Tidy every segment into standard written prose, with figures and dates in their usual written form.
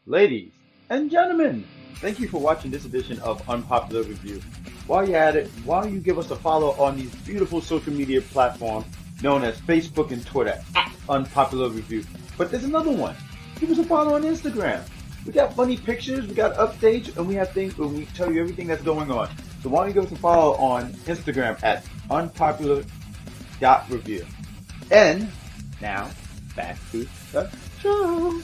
Ladies and gentlemen, thank you for watching this edition of Unpopular Review. While you're at it, why don't you give us a follow on these beautiful social media platforms known as Facebook and Twitter at Unpopular Review. But there's another one. Give us a follow on Instagram. We got funny pictures, we got updates, and we have things where we tell you everything that's going on. So why don't you give us a follow on Instagram at unpopular.review. And now, back to the show.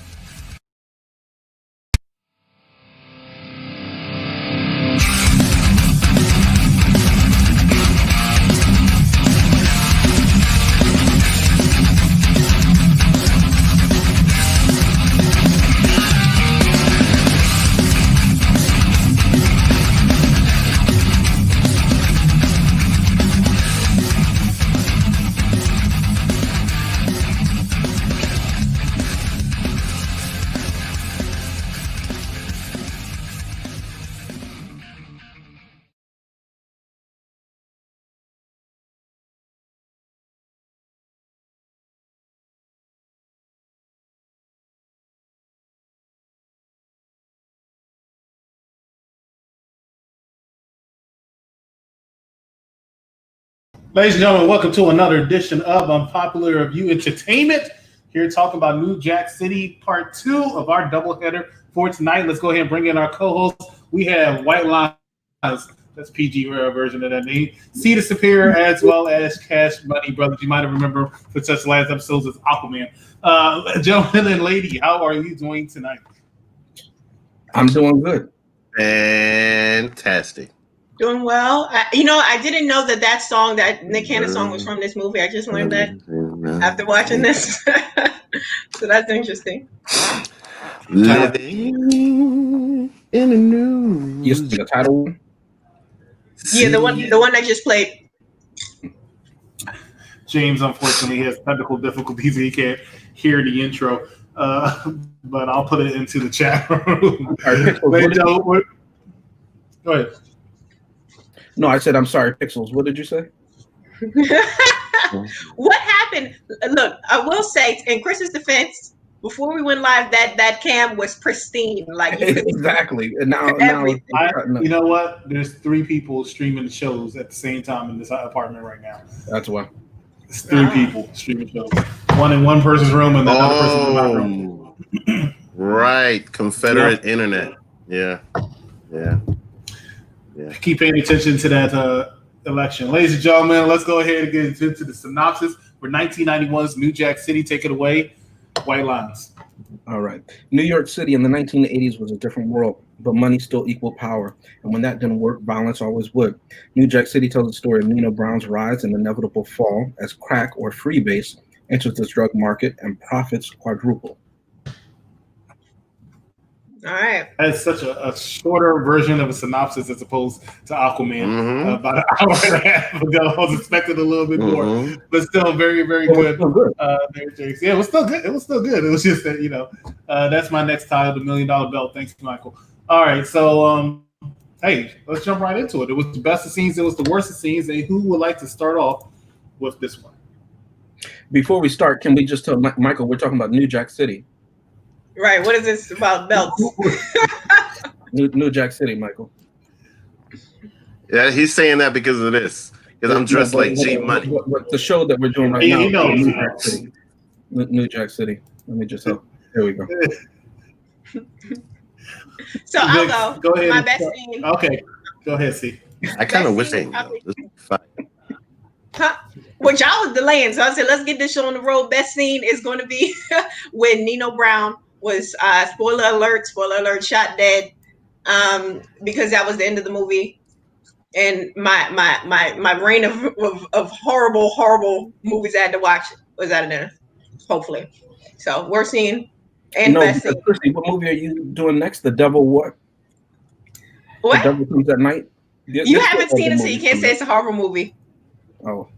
Ladies and gentlemen, welcome to another edition of Unpopular Review Entertainment. Here talking about New Jack City Part 2 of our doubleheader for tonight. Let's go ahead and bring in our co-hosts. We have White Lines, that's PG version of that name, C the Superior, as well as Cash Money Brothers. You might have remember for such last episodes as Aquaman. Gentlemen and lady, how are you doing tonight? I'm doing good. Fantastic. Doing well. I didn't know that song, that Nick Cannon song, was from this movie. I just learned that after watching this. So that's interesting. Living in a new. You see the title? Yeah, the one that just played. James, unfortunately, has technical difficulties. He can't hear the intro, but I'll put it into the chat room. Go ahead. No, I said I'm sorry, Pixels. What did you say? What happened? Look, I will say, in Chris's defense, before we went live, that cam was pristine. Like exactly. And now you know what? There's 3 people streaming the shows at the same time in this apartment right now. That's why. It's 3 people streaming shows. One in one person's room and another person's in my room. Right. Confederate internet. Yeah. Keep paying attention to that election. Ladies and gentlemen, let's go ahead and get into the synopsis for 1991's New Jack City. Take it away, White Lines. All right. New York City in the 1980s was a different world, but money still equaled power. And when that didn't work, violence always would. New Jack City tells the story of Nino Brown's rise and inevitable fall as crack or freebase enters the drug market and profits quadruple. All right. That's such a shorter version of a synopsis as opposed to Aquaman. About an hour and a half ago, I was expecting a little bit more, but still very, very good. Yeah, it was still good. It was just that, that's my next title, the $1 Million Belt. Thanks, Michael. All right, so hey, let's jump right into it. It was the best of scenes. It was the worst of scenes. And who would like to start off with this one? Before we start, can we just tell Michael we're talking about New Jack City? Right. What is this about belts? New Jack City, Michael. Yeah, he's saying that because of this. Because I'm dressed like G Money. What the show that we're doing right now? New Jack City. New Jack City. Let me just help. Here we go. So I'll go. Go ahead. My best scene. Okay. Go ahead, C. I kind of wish they know. Well, y'all was delaying, so I said, let's get this show on the road. Best scene is going to be when Nino Brown was spoiler alert, shot dead, because that was the end of the movie, and my reign of horrible movies I had to watch was out of there. Hopefully, so worst scene and best scene. Christy, what movie are you doing next? The Devil what? What? The Devil Comes at Night. You haven't seen it, so you can't say it's a horror movie. Oh,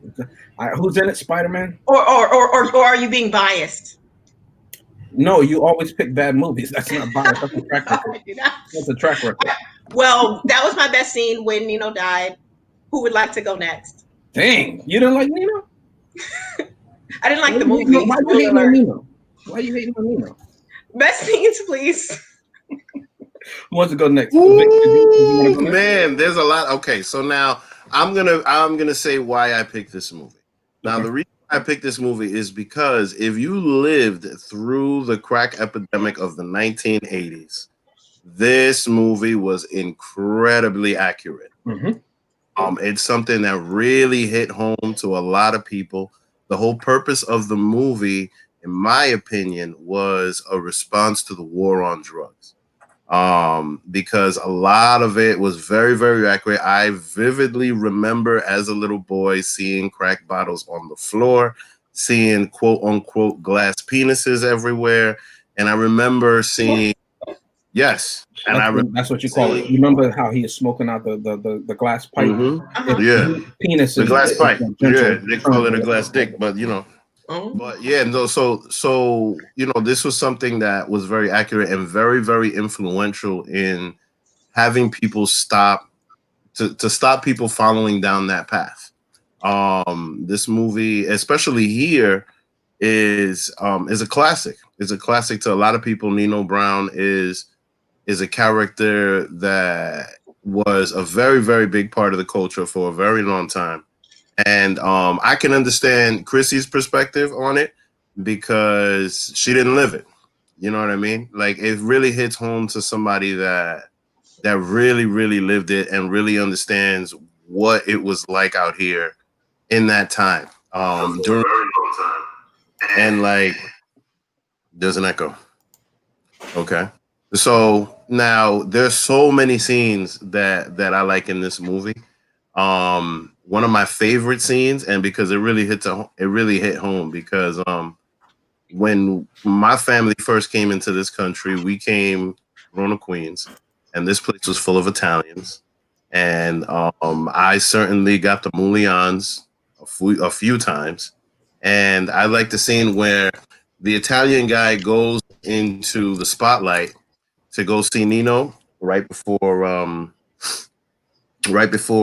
who's in it? Spider-Man? Or are you being biased? No, you always pick bad movies. That's not biased. That's a track record. That's a track record. Well, that was my best scene when Nino died. Who would like to go next? Dang, you didn't like Nino? I didn't like the movie. Why are you hating on Nino? Why are you hating on Nino? Best scenes, please. Who wants to go next? Ooh, Vic, did you wanna go next? man, there's a lot. Okay, so now I'm gonna say why I picked this movie. Now, Okay. the reason I picked this movie is because if you lived through the crack epidemic of the 1980s, this movie was incredibly accurate. Mhm. It's something that really hit home to a lot of people. The whole purpose of the movie, in my opinion, was a response to the war on drugs. Because a lot of it was very, very accurate. I vividly remember as a little boy seeing crack bottles on the floor, seeing quote unquote glass penises everywhere. And I remember seeing, yes. And That's what you call it. You remember how he is smoking out the glass pipe? Mm-hmm. Yeah. Penis the is glass pipe. gentle. Yeah, they call it a glass dick, but you know. But yeah, no, so you know, this was something that was very accurate and very, very influential in having people stop to stop people following down that path. This movie, especially here, is a classic. It's a classic to a lot of people. Nino Brown is a character that was a very, very big part of the culture for a very long time. And I can understand Chrissy's perspective on it because she didn't live it. You know what I mean? Like it really hits home to somebody that really, really lived it and really understands what it was like out here in that time. During and like there's an echo. Okay. So now there's so many scenes that I like in this movie. One of my favorite scenes, and because it really hit home because when my family first came into this country, we came from Queens, and this place was full of Italians, and I certainly got the Moulians a few times, and I like the scene where the Italian guy goes into the spotlight to go see Nino right before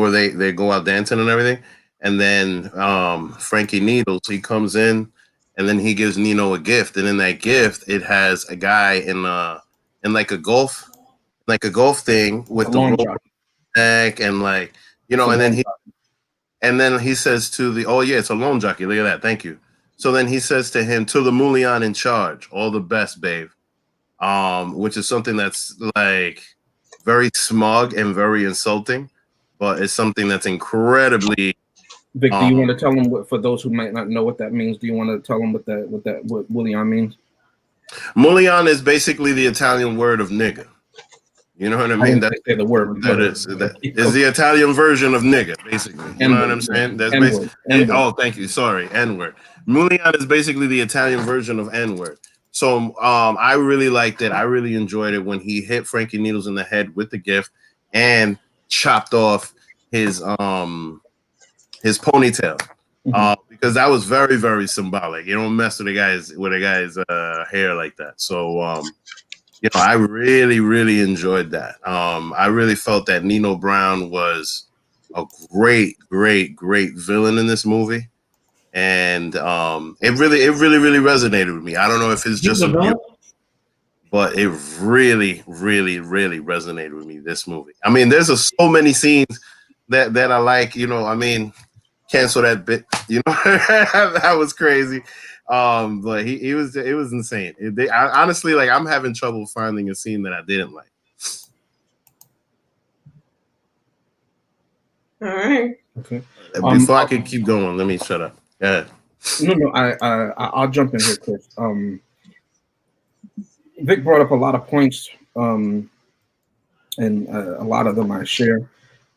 they go out dancing and everything. And then Frankie Needles, he comes in and then he gives Nino a gift. And in that gift, it has a guy in like a golf thing with the rope neck and like, you know, and then he says to the, oh yeah, it's a lawn jockey. Look at that. Thank you. So then he says to him, to the Moulian in charge, all the best, babe. Which is something that's like very smug and very insulting, but it's something that's incredibly. Vic, do you want to tell them for those who might not know what that means? Do you want to tell them what Moulian means? Moulian is basically the Italian word of nigga. You know what I mean? That's the word. That is the Italian version of nigga, basically. You know what I'm saying? That's basically. Oh, thank you. Sorry, N-word. Moulian is basically the Italian version of N-word. So I really liked it. I really enjoyed it when he hit Frankie Needles in the head with the gift and chopped off his ponytail. Because that was very, very symbolic. You don't mess with a guy's hair like that. So you know, I really, really enjoyed that. I really felt that Nino Brown was a great, great, great villain in this movie. And it really resonated with me. I don't know if it's just a view, but it really, really, really resonated with me, this movie. I mean, there's so many scenes that I like, you know, I mean, cancel that bit, you know, that was crazy. But it was insane. Honestly, like, I'm having trouble finding a scene that I didn't like. All right. Okay. Before I could keep going, let me shut up. Go ahead. No, I'll jump in here, Chris. Vic brought up a lot of points, and a lot of them I share.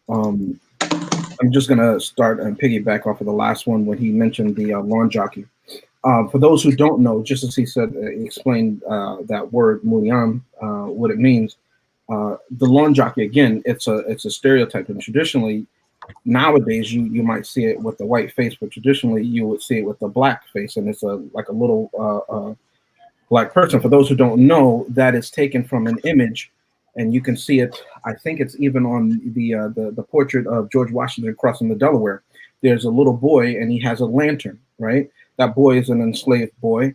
I'm just gonna start and piggyback off of the last one when he mentioned the lawn jockey. For those who don't know, just as he said, he explained that word Moulian, what it means. The lawn jockey, again, it's a stereotype, and traditionally, nowadays you might see it with the white face, but traditionally you would see it with the black face, and it's like a little black person. For those who don't know, that is taken from an image, and you can see it. I think it's even on the portrait of George Washington crossing the Delaware. There's a little boy, and he has a lantern. Right, that boy is an enslaved boy,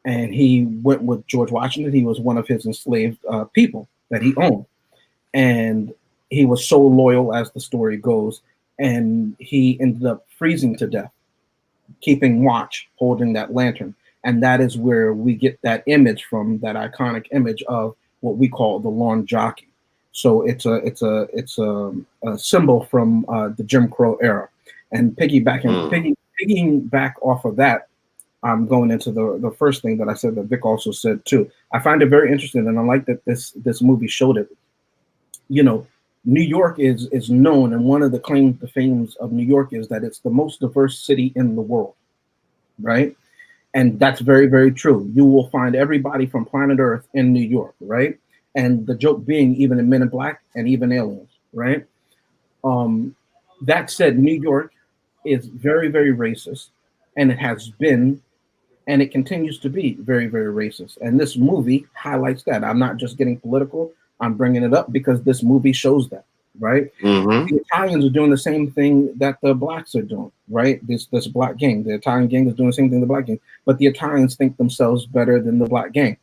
and he went with George Washington. He was one of his enslaved people, that he owned. And he was so loyal, as the story goes, and he ended up freezing to death, keeping watch, holding that lantern. And that is where we get that image from, that iconic image of what we call the lawn jockey. So it's a symbol from the Jim Crow era. And pigging back off of that, I'm going into the first thing that I said that Vic also said too. I find it very interesting, and I like that this movie showed it. You know, New York is known, and one of the claims to fame of New York is that it's the most diverse city in the world, right? And that's very, very true. You will find everybody from planet Earth in New York, right? And the joke being even in Men in Black and even aliens, right? That said, New York is very, very racist, and it has been, and it continues to be very, very racist. And this movie highlights that. I'm not just getting political. I'm bringing it up because this movie shows that, right? The Italians are doing the same thing that the blacks are doing, right? This black gang, the Italian gang is doing the same thing the black gang, but the Italians think themselves better than the black gang,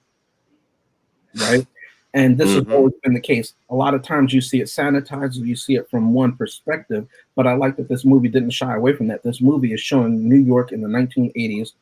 right? And this has always been the case. A lot of times you see it sanitized, you see it from one perspective, but I like that this movie didn't shy away from that. This movie is showing New York in the 1980s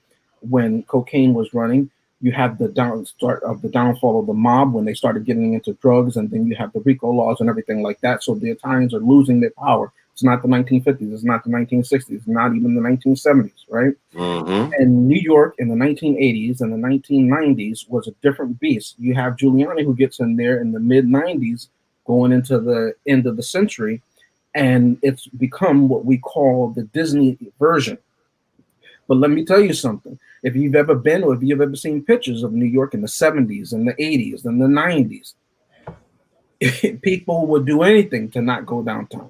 when cocaine was running. You have the downfall of the mob when they started getting into drugs, and then you have the RICO laws and everything like that. So the Italians are losing their power. It's not the 1950s. It's not the 1960s. It's not even the 1970s, right? And New York in the 1980s and the 1990s was a different beast. You have Giuliani who gets in there in the mid 90s, going into the end of the century, and it's become what we call the Disney version. But let me tell you something. If you've ever been, or if you've ever seen pictures of New York in the 70s and the 80s and the 90s, people would do anything to not go downtown.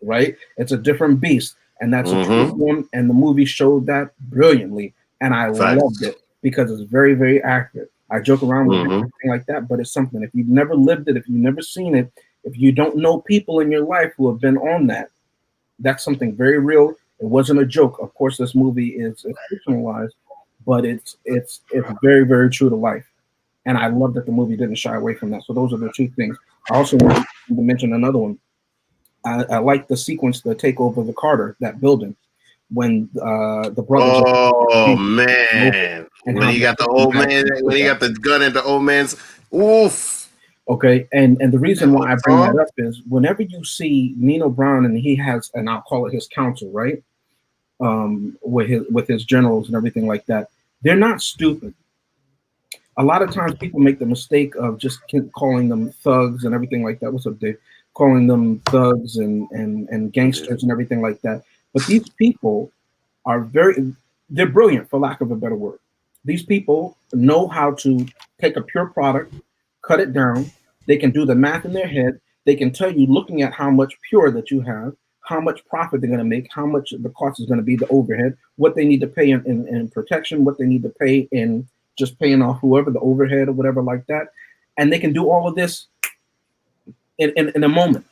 Right? It's a different beast. And that's a true one. And the movie showed that brilliantly. And I loved it because it's very, very accurate. I joke around with everything like that, but it's something. If you've never lived it, if you've never seen it, if you don't know people in your life who have been on that, that's something very real. It wasn't a joke. Of course, this movie is fictionalized, but it's very, very true to life. And I love that the movie didn't shy away from that. So those are the two things. I also want to mention another one. I like the sequence to take over the Carter, that building, when the brothers. Oh man! When he got the old man, when he got the gun at the old man's, oof. Okay, and the reason why I bring that up is whenever you see Nino Brown and he has, and I'll call it his council, right? With his generals and everything like that, they're not stupid. A lot of times people make the mistake of just calling them thugs and everything like that. What's up, Dave? Calling them thugs and gangsters and everything like that. But these people are they're brilliant, for lack of a better word. These people know how to take a pure product, cut it down. They can do the math in their head. They can tell you, looking at how much pure that you have, how much profit they're going to make, how much the cost is going to be, the overhead, what they need to pay in protection, what they need to pay in just paying off whoever, the overhead or whatever like that. And they can do all of this in a moment.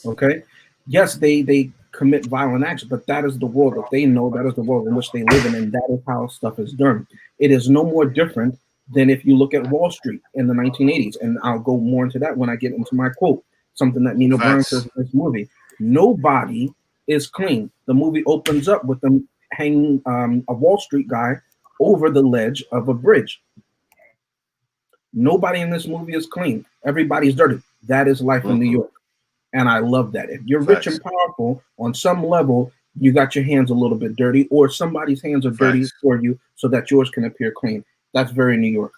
Okay. Yes, they commit violent acts, but that is the world that they know. That is the world in which they live in, and that is how stuff is done. It is no more different than if you look at Wall Street in the 1980s, and I'll go more into that when I get into my quote, something that Nino Brown says in this movie. Nobody is clean. The movie opens up with them hanging a Wall Street guy over the ledge of a bridge. Nobody in this movie is clean. Everybody's dirty. That is life in New York. And I love that. If you're rich and powerful, on some level, you got your hands a little bit dirty, or somebody's hands are dirty for you so that yours can appear clean. That's very New York.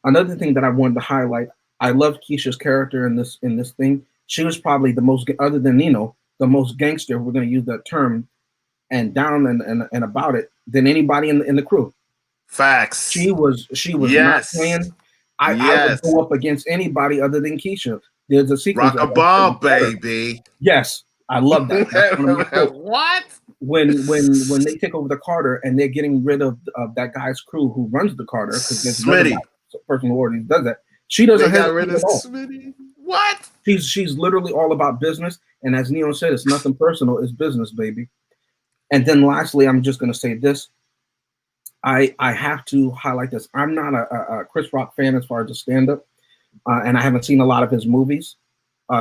Another thing that I wanted to highlight, I love Keisha's character in this thing. She was probably the most, other than Nino, the most gangster, we're going to use that term, and down and about it than anybody in the crew. Facts. She was not playing. I would go up against anybody other than Keisha. There's a sequence. Rock a ball, baby. Yes, I love that. What? When they take over the Carter and they're getting rid of that guy's crew who runs the Carter, because there's another person who already does that. She doesn't have rid of Smitty. What? She's literally all about business, and as Neo said, it's nothing personal. It's business, baby. And then lastly, I'm just gonna say this. I have to highlight this. I'm not a Chris Rock fan as far as a stand-up, and I haven't seen a lot of his movies.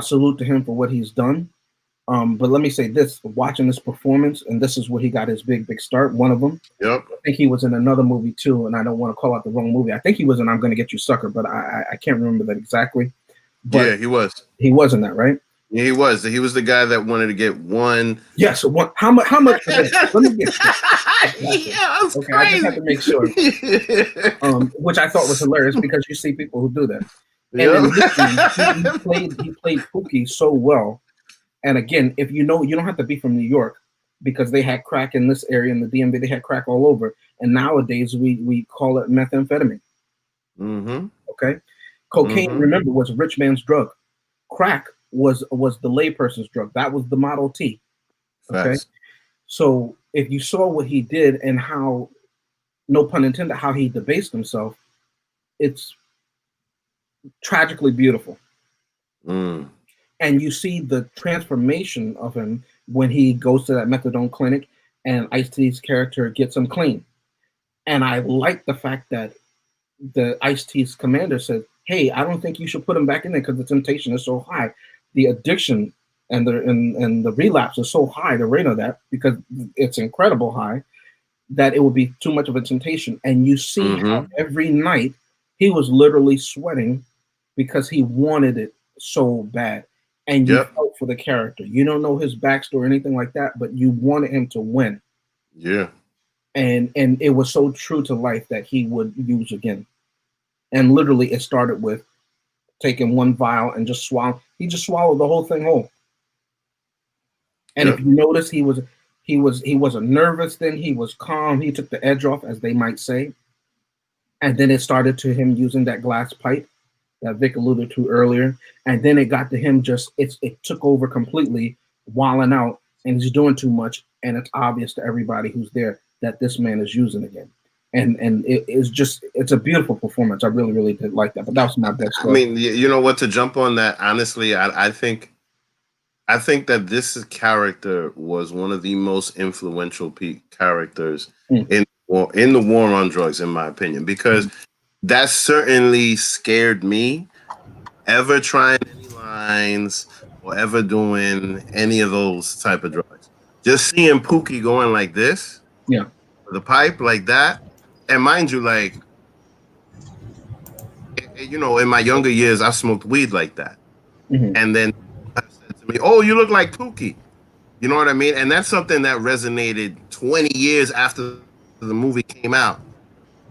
Salute to him for what he's done. But let me say this: watching this performance, and this is where he got his big start. One of them. Yep. I think he was in another movie too, and I don't want to call out the wrong movie. I think he was in "I'm Gonna Get You, Sucker," but I can't remember that exactly. But yeah, he was. He was in that, right? Yeah, he was. He was the guy that wanted to get one. Yeah. So what? How much? How much? Let me get. Yeah, that's okay, crazy. I just have to make sure. Which I thought was hilarious because you see people who do that. And in this scene, he played Pookie so well. And again, if you know, you don't have to be from New York because they had crack in this area in the DMV. They had crack all over. And nowadays we call it methamphetamine. Mm-hmm. Okay. Cocaine, remember, was a rich man's drug. Crack was the layperson's drug. That was the Model T. Okay. Facts. So if you saw what he did and how, no pun intended, how he debased himself, it's tragically beautiful. Mm. And you see the transformation of him when he goes to that methadone clinic and Ice-T's character gets him clean. And I like the fact that the Ice-T's commander said, hey, I don't think you should put him back in there because the temptation is so high. The addiction and the relapse is so high, the rate of that, because it's incredible high, that it would be too much of a temptation. And you see how every night he was literally sweating because he wanted it so bad. And you felt for the character. You don't know his backstory or anything like that, but you wanted him to win. Yeah. And it was so true to life that he would use again. And literally it started with taking one vial and just swallow. He just swallowed the whole thing whole. And if you notice, he wasn't nervous then, he was calm, he took the edge off, as they might say. And then it started to him using that glass pipe that Vic alluded to earlier. And then it got to him it took over completely, wilding out, and he's doing too much. And it's obvious to everybody who's there that this man is using again. And it's a beautiful performance. I really, really did like that. But that was my best story. I mean, you know what, to jump on that, honestly, I think that this character was one of the most influential characters in the war on drugs, in my opinion, because that certainly scared me, ever trying any lines or ever doing any of those type of drugs. Just seeing Pookie going like this, with a pipe like that, and mind you, like, you know, in my younger years, I smoked weed like that, and then said to me, "Oh, you look like Pookie." You know what I mean? And that's something that resonated 20 years after the movie came out.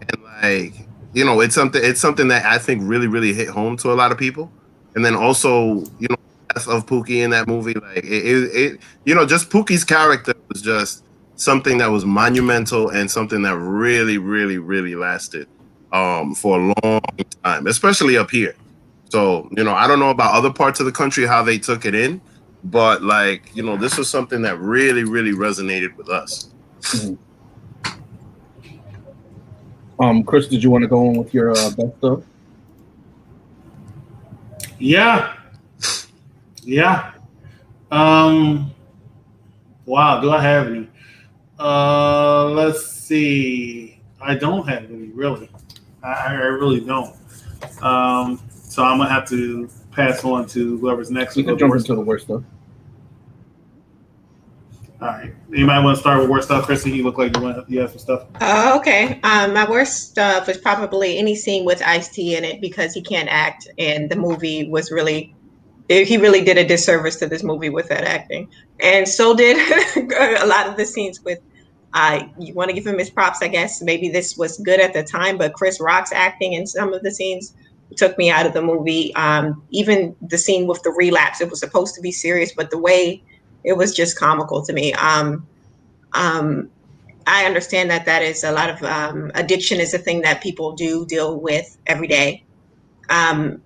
And like, you know, it's something that I think really, really hit home to a lot of people. And then also, you know, the death of Pookie in that movie, like it you know, just Pookie's character was just something that was monumental and something that really, really, really lasted for a long time, especially up here. So, you know, I don't know about other parts of the country, how they took it in, but like, you know, this was something that really, really resonated with us. Chris, did you want to go on with your best stuff? Yeah. Wow, do I have any? Let's see. I don't have any, really. I really don't. So I'm gonna have to pass on to whoever's next. You can jump into the worst stuff. All right. Anybody want to start with worst stuff? Chrissy, you look like you have some stuff. Okay. My worst stuff was probably any scene with Ice-T in it because he can't act, and the movie was he really did a disservice to this movie with that acting, and so did a lot of the scenes with. You want to give him his props, I guess. Maybe this was good at the time, but Chris Rock's acting in some of the scenes took me out of the movie. Even the scene with the relapse, it was supposed to be serious, but the way it was just comical to me. I understand that is a lot of addiction is a thing that people do deal with every day. And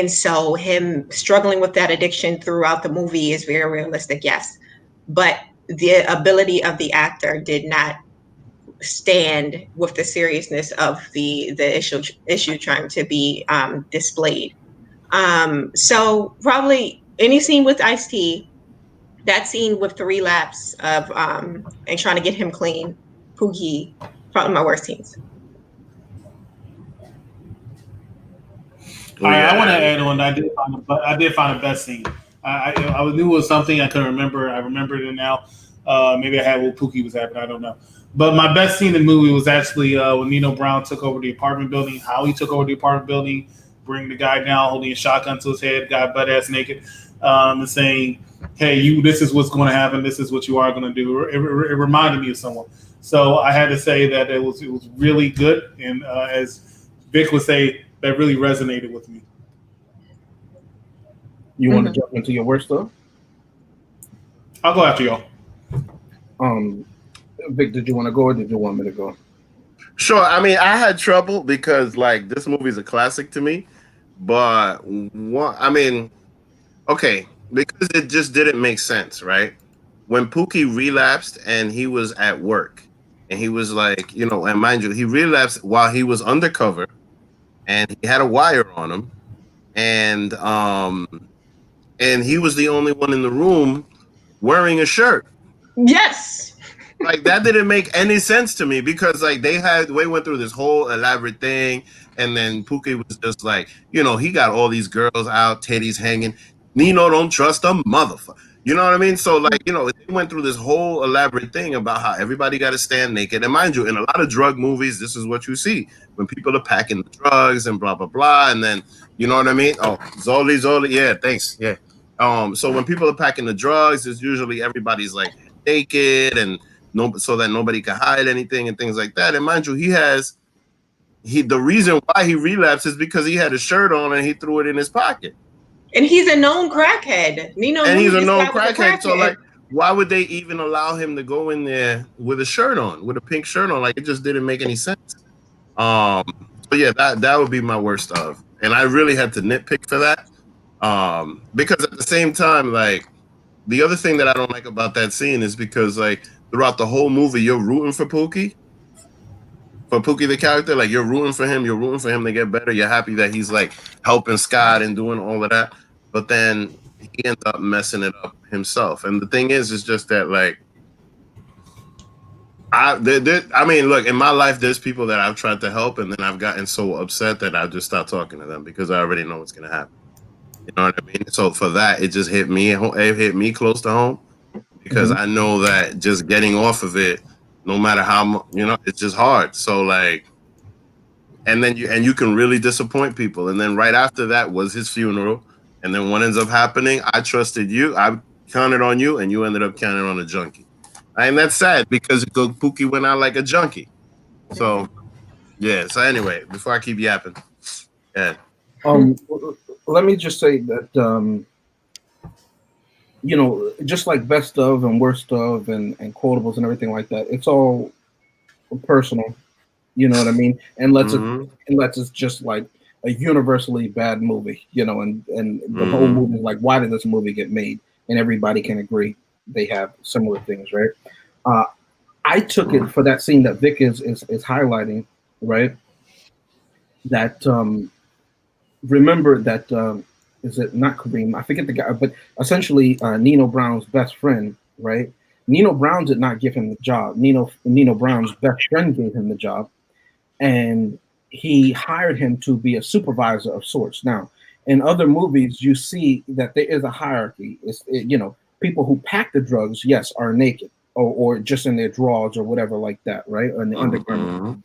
so him struggling with that addiction throughout the movie is very realistic, yes. But the ability of the actor did not stand with the seriousness of the issue trying to be displayed. So probably any scene with Ice-T, that scene with the relapse of and trying to get him clean, Pookie, Probably my worst scenes. I want to add on. I did find a best scene. I knew it was something I couldn't remember. I remembered it now. Maybe I had what Pookie was happening. I don't know. But my best scene in the movie was actually when Nino Brown took over the apartment building. How he took over the apartment building, bring the guy down, holding a shotgun to his head, guy butt ass naked, and saying, "Hey, you. This is what's going to happen. This is what you are going to do." It reminded me of someone. So I had to say that it was really good, and as Vic would say, that really resonated with me. You want to jump into your worst stuff? I'll go after y'all. Vic, did you want to go or did you want me to go? Sure. I mean, I had trouble because like this movie is a classic to me, but okay, because it just didn't make sense, right? When Pookie relapsed and he was at work, and he was like, and mind you, he relapsed while he was undercover, and he had a wire on him, and he was the only one in the room wearing a shirt. Yes. Like that didn't make any sense to me because like they went through this whole elaborate thing, and then Pookie was just like, he got all these girls out, titties hanging. Nino don't trust a motherfucker. You know what I mean? So like, they went through this whole elaborate thing about how everybody got to stand naked. And mind you, in a lot of drug movies, this is what you see when people are packing the drugs and blah blah blah, and then you know what I mean? Oh, Zoli, yeah, thanks, yeah. So when people are packing the drugs, it's usually everybody's like naked and so that nobody can hide anything and things like that. And mind you, the reason why he relapsed is because he had a shirt on and he threw it in his pocket. And he's a known crackhead. Nino and he's a known crackhead. So like, why would they even allow him to go in there with a shirt on, with a pink shirt on? Like it just didn't make any sense. So yeah, that would be my worst of. And I really had to nitpick for that. Because at the same time, like the other thing that I don't like about that scene is because like throughout the whole movie, you're rooting for Pookie the character, like you're rooting for him to get better. You're happy that he's like helping Scott and doing all of that, but then he ends up messing it up himself. And the thing is just that like I mean, look, in my life, there's people that I've tried to help, and then I've gotten so upset that I just stopped talking to them because I already know what's gonna happen. You know what I mean? So for that, it just hit me. It hit me close to home because I know that just getting off of it, no matter how it's just hard. So like, and then you can really disappoint people. And then right after that was his funeral, and then what ends up happening? I trusted you, I counted on you, and you ended up counting on a junkie. And that's sad because Pookie went out like a junkie. So yeah. So anyway, before I keep yapping, yeah. Let me just say that just like best of and worst of and quotables and everything like that, it's all personal. You know what I mean? And let's it's just like a universally bad movie. And the whole movie is like, why did this movie get made? And everybody can agree they have similar things, right? I took it for that scene that Vic is highlighting, right? That remember that is it not Kareem? I forget the guy, but essentially Nino Brown's best friend, right? Nino Brown did not give him the job. Nino Brown's best friend gave him the job, and he hired him to be a supervisor of sorts. Now, in other movies, you see that there is a hierarchy. People who pack the drugs, yes, are naked or just in their drawers or whatever like that, right? Or in the underground.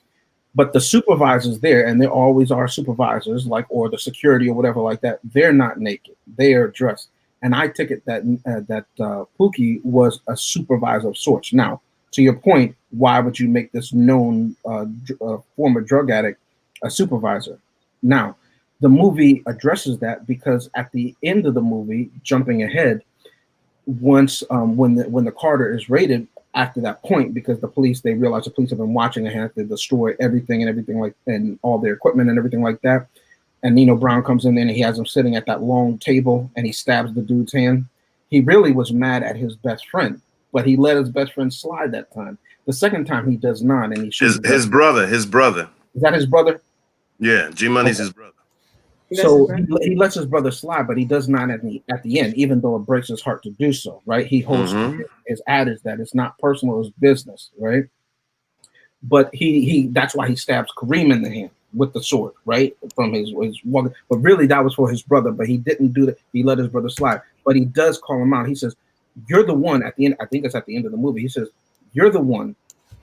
But the supervisors there, and there always are supervisors, or the security or whatever like that, they're not naked. They are dressed. And I took it that Pookie was a supervisor of sorts. Now, to your point, why would you make this known former drug addict a supervisor? Now, the movie addresses that because at the end of the movie, jumping ahead, once when the Carter is raided, after that point, because they realize the police have been watching and have to destroy everything and all their equipment and everything like that. And Nino Brown comes in there and he has him sitting at that long table and he stabs the dude's hand. He really was mad at his best friend, but he let his best friend slide that time. The second time he does not, and he shoots his brother. Is that his brother? Yeah, G Money's his brother. So he lets his brother slide, but he does not at the end, even though it breaks his heart to do so, right? He holds his adage that it's not personal, it's business, right? but he that's why he stabs Kareem in the hand with the sword, right? From his walking. But really that was for his brother, but he didn't do that. He let his brother slide. But he does call him out. He says, "You're the one," at the end, I think it's at the end of the movie. He says, "You're the one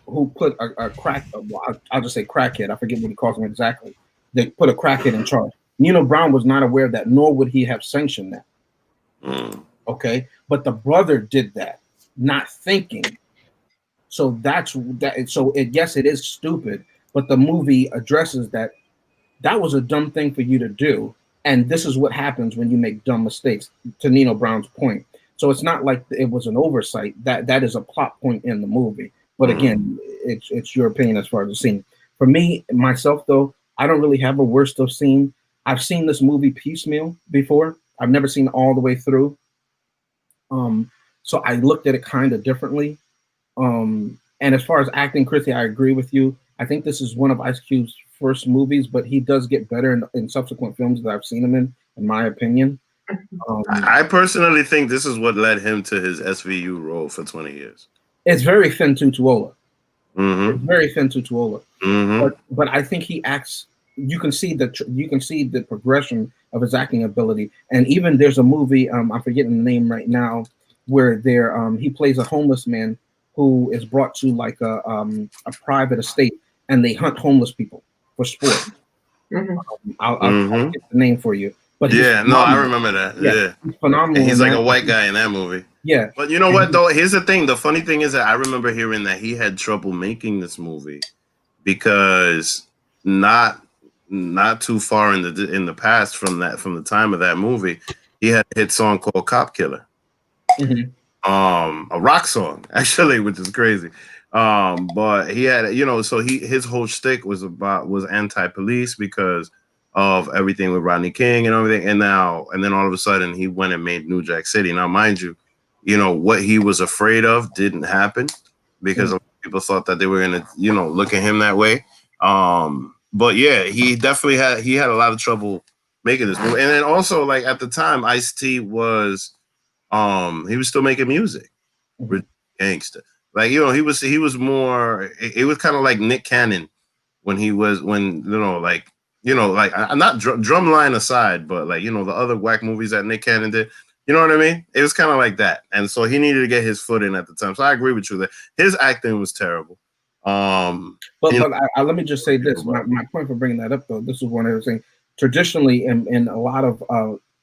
who put a crack, well, I'll just say crackhead. I forget what he calls him exactly. They put a crackhead in charge." Nino Brown was not aware of that, nor would he have sanctioned that. Okay, but the brother did that, not thinking. So that's that. So yes, it is stupid, but the movie addresses that. That was a dumb thing for you to do, and this is what happens when you make dumb mistakes. To Nino Brown's point, so it's not like it was an oversight. That is a plot point in the movie. But again, it's your opinion as far as the scene. For me, myself though, I don't really have a worst of scene. I've seen this movie piecemeal before. I've never seen it all the way through. So I looked at it kind of differently. And as far as acting, Chrissy, I agree with you. I think this is one of Ice Cube's first movies, but he does get better in subsequent films that I've seen him in my opinion. I personally think this is what led him to his SVU role for 20 years. It's very Fin Tutuola. It's very Fin Tutuola. But I think he acts. You can see the progression of his acting ability, and even there's a movie I'm forgetting the name right now where he plays a homeless man who is brought to like a private estate, and they hunt homeless people for sport. I'll get the name for you. But I remember that. Yeah. He's phenomenal. And he's like a white guy in that movie. Yeah. But you know what though? Here's the thing. The funny thing is that I remember hearing that he had trouble making this movie because not too far in the past from the time of that movie, he had a hit song called "Cop Killer," a rock song actually, which is crazy. But he had, so his whole shtick was anti-police because of everything with Rodney King and everything, and then all of a sudden he went and made New Jack City. Now, mind you, what he was afraid of didn't happen because a lot of people thought that they were gonna, look at him that way. But yeah, he definitely had a lot of trouble making this movie. And then also, like, at the time, Ice-T was he was still making music. Gangster. Like, he was more, it was kind of like Nick Cannon not Drumline aside, but like, the other whack movies that Nick Cannon did. You know what I mean? It was kind of like that. And so he needed to get his foot in at the time. So I agree with you that his acting was terrible. But let me just say this. My point for bringing that up, though, this is one of the things. Traditionally, in a lot of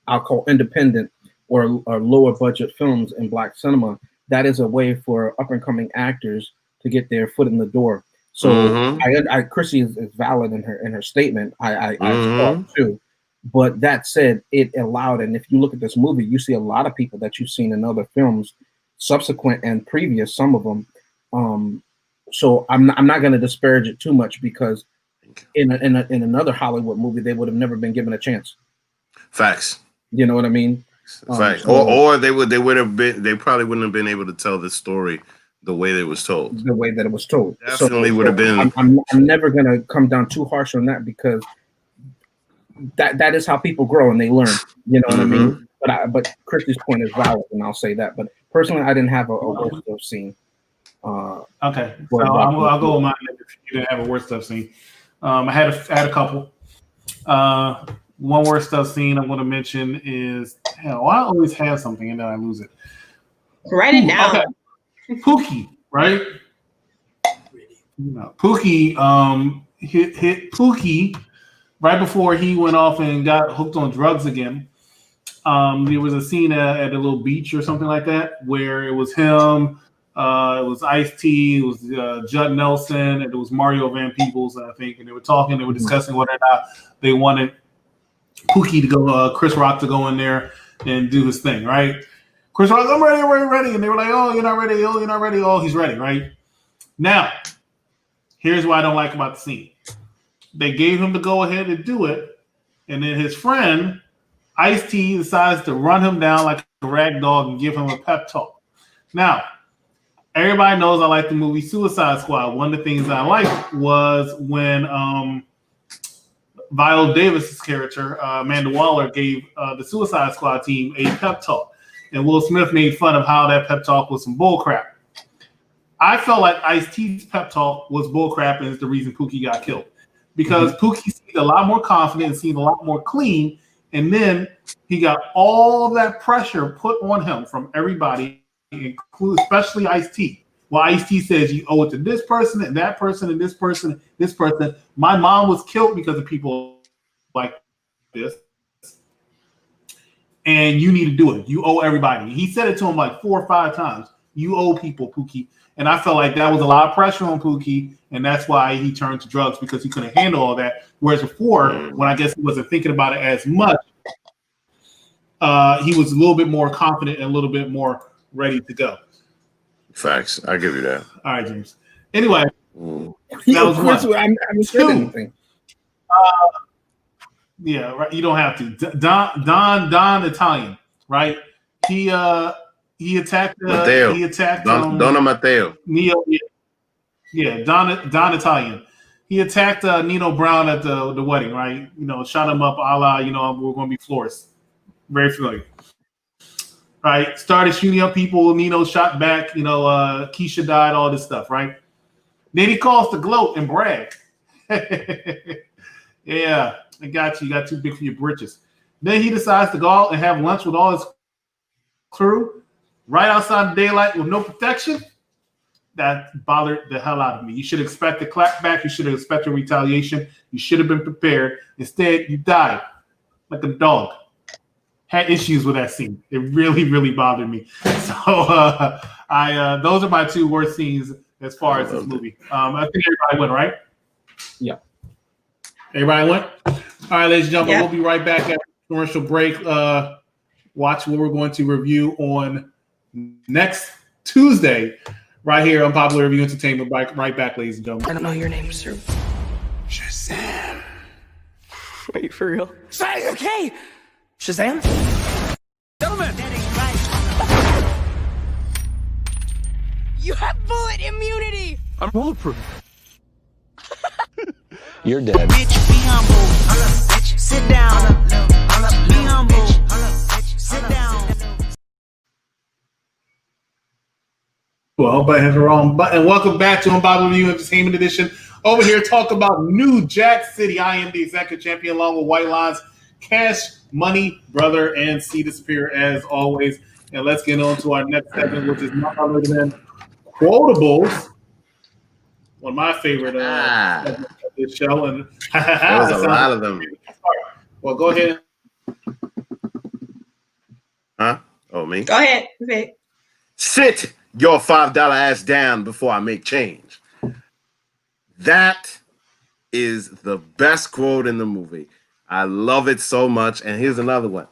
I'll call independent or lower budget films in Black cinema, that is a way for up and coming actors to get their foot in the door. So Chrissy is valid in her statement. I thought too. But that said, it allowed, and if you look at this movie, you see a lot of people that you've seen in other films, subsequent and previous, some of them. So I'm not going to disparage it too much because in another Hollywood movie they would have never been given a chance. Facts. You know what I mean? Facts. Or they probably wouldn't have been able to tell this story the way that it was told. The way that it was told. Definitely would have been. I'm never going to come down too harsh on that because that is how people grow and they learn. You know what I mean? But Christy's point is valid, and I'll say that. But personally, I didn't have a worst of scene. Okay, so I'll go with mine. If you didn't have a worst stuff scene, I had a couple. One worst stuff scene I want to mention is I always have something and then I lose it. Write it down. Okay. Pookie, right? Pookie hit Pookie right before he went off and got hooked on drugs again. There was a scene at a little beach or something like that where it was him. It was Ice-T, it was Judd Nelson, and it was Mario Van Peebles, I think, and they were discussing whether or not they wanted Pookie to go, Chris Rock to go in there and do his thing, right? Chris Rock, I'm ready, and they were like, oh, you're not ready, oh, he's ready, right? Now, here's what I don't like about the scene. They gave him to go ahead and do it, and then his friend, Ice-T, decides to run him down like a rag dog and give him a pep talk. Now, everybody knows I like the movie Suicide Squad. One of the things I liked was when Viola Davis's character, Amanda Waller, gave the Suicide Squad team a pep talk. And Will Smith made fun of how that pep talk was some bull crap. I felt like Ice-T's pep talk was bullcrap and is the reason Pookie got killed. Because Pookie seemed a lot more confident and seemed a lot more clean. And then he got all that pressure put on him from everybody, especially Ice-T. Well, Ice-T says you owe it to this person and that person and this person, this person. My mom was killed because of people like this. And you need to do it. You owe everybody. He said it to him like 4 or 5 times. You owe people, Pookie. And I felt like that was a lot of pressure on Pookie, and that's why he turned to drugs, because he couldn't handle all that. Whereas before, when I guess he wasn't thinking about it as much, he was a little bit more confident and a little bit more ready to go. Facts. I give you that. All right, James. Anyway, that was one. I haven't said anything. Yeah, right. You don't have to. Don Italian, right? He attacked. Matteo. He attacked. Donna Matteo. Neo. Yeah. Don Italian. He attacked Nino Brown at the wedding, right? You know, shot him up, a la, you know, we're going to be florists. Very familiar. Right. Started shooting up people. Nino shot back. You know, Keisha died. All this stuff, right? Then he calls to gloat and brag. Yeah, I got you. You got too big for your britches. Then he decides to go out and have lunch with all his crew right outside the daylight with no protection. That bothered the hell out of me. You should expect a clapback. You should have expected retaliation. You should have been prepared. Instead, you died like a dog. Had issues with that scene. It really, really bothered me. So those are my 2 worst scenes as far as this movie. I think everybody went, right? Yeah. Everybody went? All right, ladies and gentlemen, We'll be right back after the commercial break. Watch what we're going to review on next Tuesday, right here on Popular Review Entertainment. Right back, ladies and gentlemen. I don't know your name, sir. Shazam. Wait, for real? Say, okay. Shazam? Gentlemen. You have bullet immunity! I'm bulletproof. You're dead. Bitch, be humble. Sit down. Be humble. Sit down. Well, but I have the wrong button. Welcome back to Unpopular Review Entertainment Edition. Over here, talk about New Jack City. I am the executive champion, along with White Lines, Cash Money, Brother, and See Disappear, as always. And let's get on to our next segment, which is none other than Quotables. One of my favorite segments of this show. And there's a lot of them. Well, go ahead. Huh? Oh, me? Go ahead, Vic. Sit your $5 ass down before I make change. That is the best quote in the movie. I love it so much. And here's another one.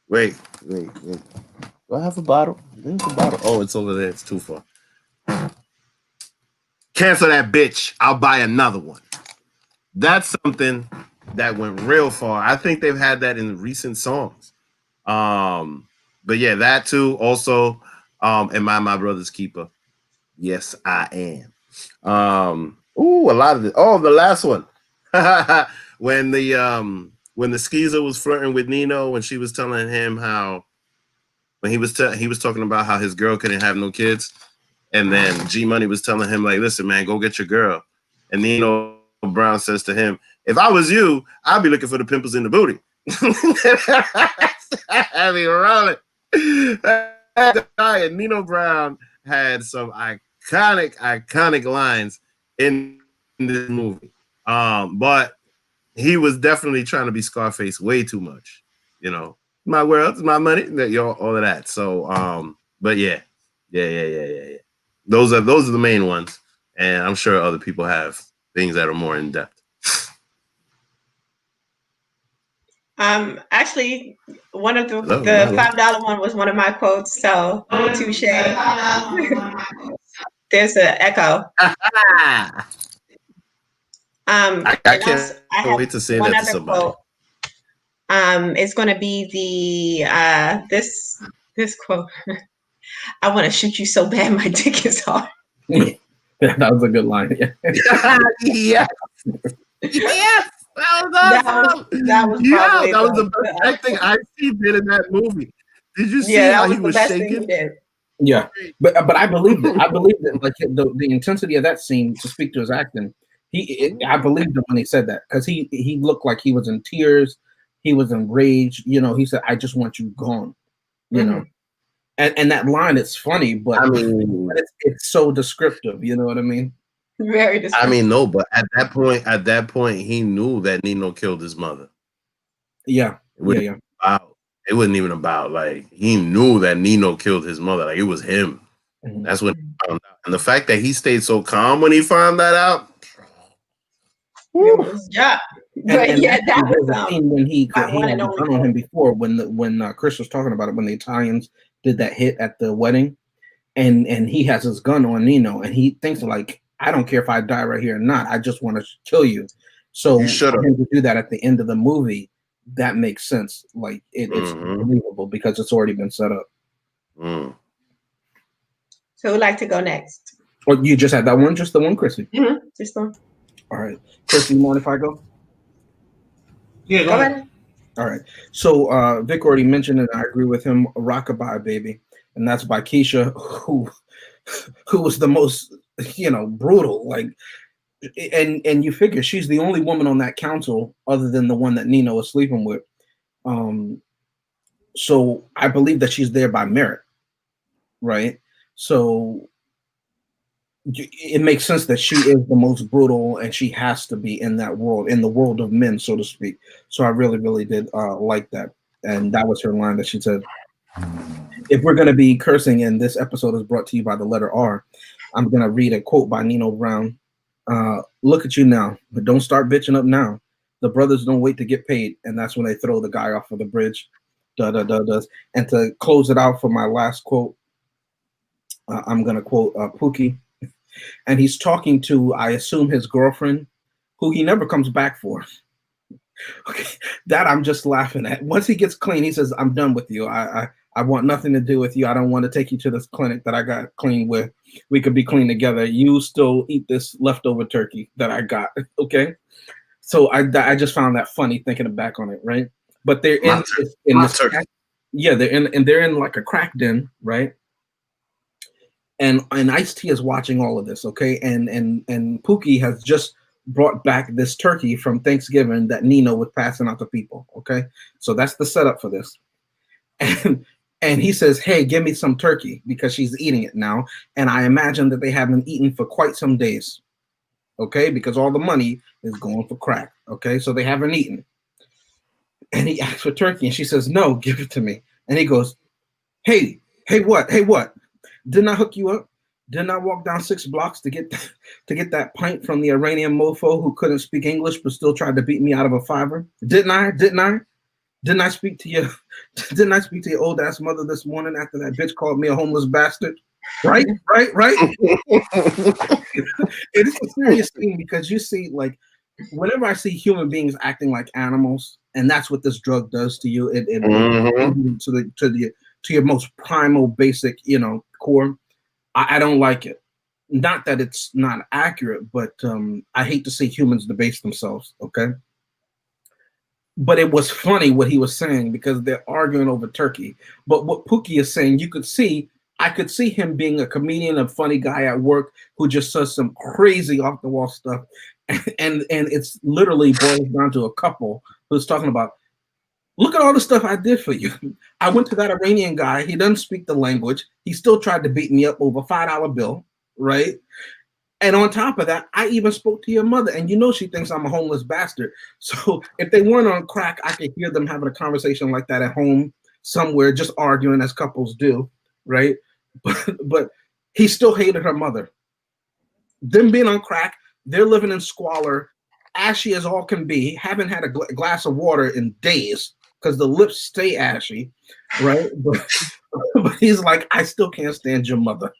Wait. Do I have a bottle? There's a bottle. Oh, it's over there. It's too far. Cancel that bitch. I'll buy another one. That's something that went real far. I think they've had that in recent songs. But yeah, that too. Also, am I my brother's keeper? Yes, I am. A lot of it. Oh, the last one. when the skeezer was flirting with Nino, when she was telling him how, when he was talking about how his girl couldn't have no kids, and then G Money was telling him, like, listen, man, go get your girl. And Nino Brown says to him, if I was you, I'd be looking for the pimples in the booty. I mean, rolling. And Nino Brown had some iconic lines in this movie. But he was definitely trying to be Scarface way too much. You know, my world, my money, all of that. So, but yeah. Those are the main ones, and I'm sure other people have things that are more in depth. Actually, one of the $5 one was one of my quotes. So touche. There's an echo. I can't wait to say that to somebody. Quote. It's going to be the this quote. I want to shoot you so bad, my dick is hard. Yeah, that was a good line. Yeah. Yes. Yes. That was the best acting I see did in that movie. Did you see how he was shaking? Yeah, but I believed it. I believed it. Like the intensity of that scene to speak to his acting. I believed him when he said that because he looked like he was in tears. He was enraged. You know, he said, "I just want you gone." You know, and that line is funny, but I mean, it's so descriptive. You know what I mean? Very I descriptive. mean, no, but at that point, he knew that Nino killed his mother. Yeah, It wasn't even about like he knew that Nino killed his mother. Like it was him. Mhm. That's what he found out. And the fact that he stayed so calm when he found that out. It was yeah. But And yeah, that there's a was scene when he my had one a and only gun on quote. him before when Chris was talking about it when the Italians did that hit at the wedding, and he has his gun on Nino, and he thinks like, I don't care if I die right here or not, I just want to kill you. So You should for have. him to do that at the end of the movie, that makes sense. Like it's believable because it's already been set up. So who'd like to go next? Or you just had that one, just the one, Chrissy. Just one. All right, Chrissy, you mind if I go? Yeah, go ahead. All right. So Vic already mentioned it, and I agree with him. Rockabye Baby, and that's by Keisha, who was the most, brutal. Like, and you figure she's the only woman on that council other than the one that Nino was sleeping with. So I believe that she's there by merit, right? So it makes sense that she is the most brutal and she has to be in that world, in the world of men, so to speak. So I really, really did like that. And that was her line that she said, if we're going to be cursing and this episode is brought to you by the letter R, I'm going to read a quote by Nino Brown. Look at you now, but don't start bitching up now. The brothers don't wait to get paid. And that's when they throw the guy off of the bridge. And to close it out for my last quote, I'm going to quote Pookie. And he's talking to, I assume, his girlfriend, who he never comes back for. Okay, that I'm just laughing at. Once he gets clean, he says, I'm done with you. I want nothing to do with you. I don't want to take you to this clinic that I got clean with. We could be clean together. You still eat this leftover turkey that I got. Okay. So I just found that funny thinking back on it, right? But they're in this crack, yeah, they're in like a crack den, right? And Ice-T is watching all of this, okay? And Pookie has just brought back this turkey from Thanksgiving that Nino was passing out to people, okay? So that's the setup for this. And he says, hey, give me some turkey because she's eating it now. And I imagine that they haven't eaten for quite some days, okay? Because all the money is going for crack, okay? So they haven't eaten. And he asks for turkey and she says, no, give it to me. And he goes, hey, what? Didn't I hook you up? Didn't I walk down 6 blocks to get that pint from the Iranian mofo who couldn't speak English but still tried to beat me out of a fiver? Didn't I? Didn't I speak to you? Didn't I speak to your old ass mother this morning after that bitch called me a homeless bastard? Right? It's a serious thing because you see, like, whenever I see human beings acting like animals, and that's what this drug does to you, it to your most primal, basic, core. I don't like it. Not that it's not accurate, but I hate to see humans debase themselves. Okay. But it was funny what he was saying because they're arguing over turkey. But what Pookie is saying, I could see him being a comedian, a funny guy at work who just says some crazy off the wall stuff. And it's literally boils down to a couple who's talking about, look at all the stuff I did for you. I went to that Iranian guy. He doesn't speak the language. He still tried to beat me up over a $5 bill, right? And on top of that, I even spoke to your mother, and she thinks I'm a homeless bastard. So if they weren't on crack, I could hear them having a conversation like that at home somewhere, just arguing as couples do, right? But he still hated her mother. Them being on crack, they're living in squalor, ashy as all can be, haven't had a glass of water in days because the lips stay ashy, right? But he's like, I still can't stand your mother.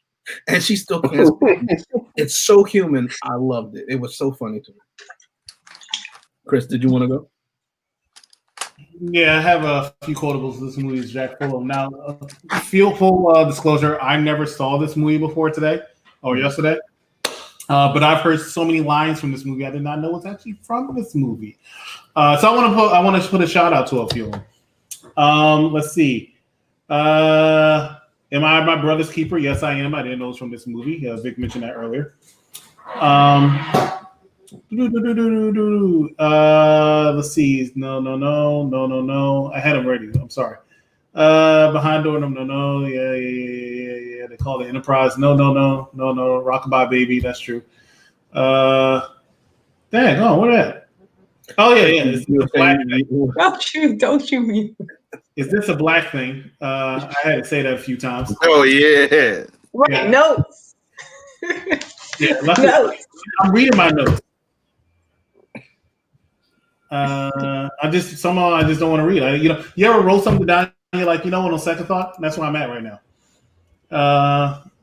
And she still can't stand me. It's so human. I loved it. It was so funny to me. Chris, did you want to go? Yeah, I have a few quotables. This movie is Jack full of. Now, full disclosure, I never saw this movie before today or yesterday. But I've heard so many lines from this movie I did not know it's actually from this movie. So I want to put a shout out to a few of them. Let's see. Am I my brother's keeper? Yes, I am. I didn't know it was from this movie. Vic mentioned that earlier. Let's see. No. I had them ready. I'm sorry. Behind door. No. Yeah. They call it Enterprise. No. Rockabye Baby. That's true. Dang. Oh, what that? Oh yeah. It's a black thing. Don't you? Is this a black thing? I had to say that a few times. Oh yeah. Right. Yeah. Notes. Yeah. Notes. I'm reading my notes. I just don't want to read. You ever wrote something down and you're like, on second thought? That's where I'm at right now.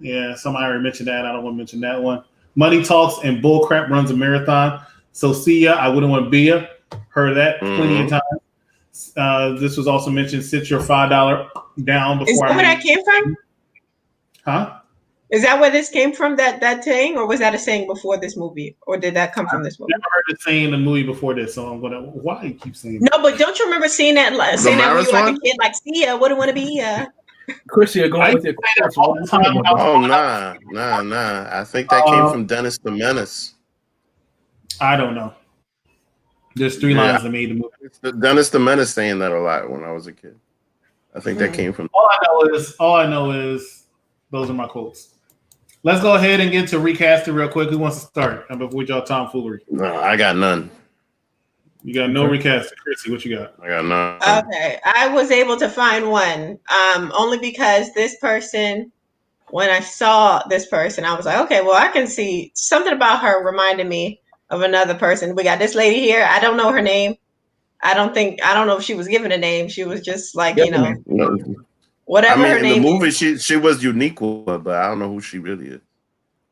Yeah, somebody already mentioned that. I don't want to mention that one. Money talks and bullcrap runs a marathon. So see ya. I wouldn't want to be ya. Heard that plenty of times. This was also mentioned. Sit your $5 down before. Is that where that came from? Huh? Is that where this came from? That saying, or was that a saying before this movie, or did that come from this movie? I've never heard it saying in the movie before this, so I'm gonna. Why you keep saying? No, but don't you remember seeing that? Saying that when you were like a kid, like, see ya, wouldn't want to be ya. Chrissy, you're going with your questions all the time. Oh nah. I think that came from Dennis the Menace. I don't know. There's 3 lines that made the movie. It's Dennis the Menace saying that a lot when I was a kid. I think that came from. All I know is those are my quotes. Let's go ahead and get to recasting real quick. Who wants to start? Before y'all tomfoolery. No, I got none. You got no recasting. Chrissy, what you got? I got none. Okay, I was able to find one, only because this person, when I saw this person, I was like, okay, well, I can see something about her reminded me of another person. We got this lady here. I don't know her name. I don't know if she was given a name. She was just like, whatever her name. In the movie, she was unique, but I don't know who she really is.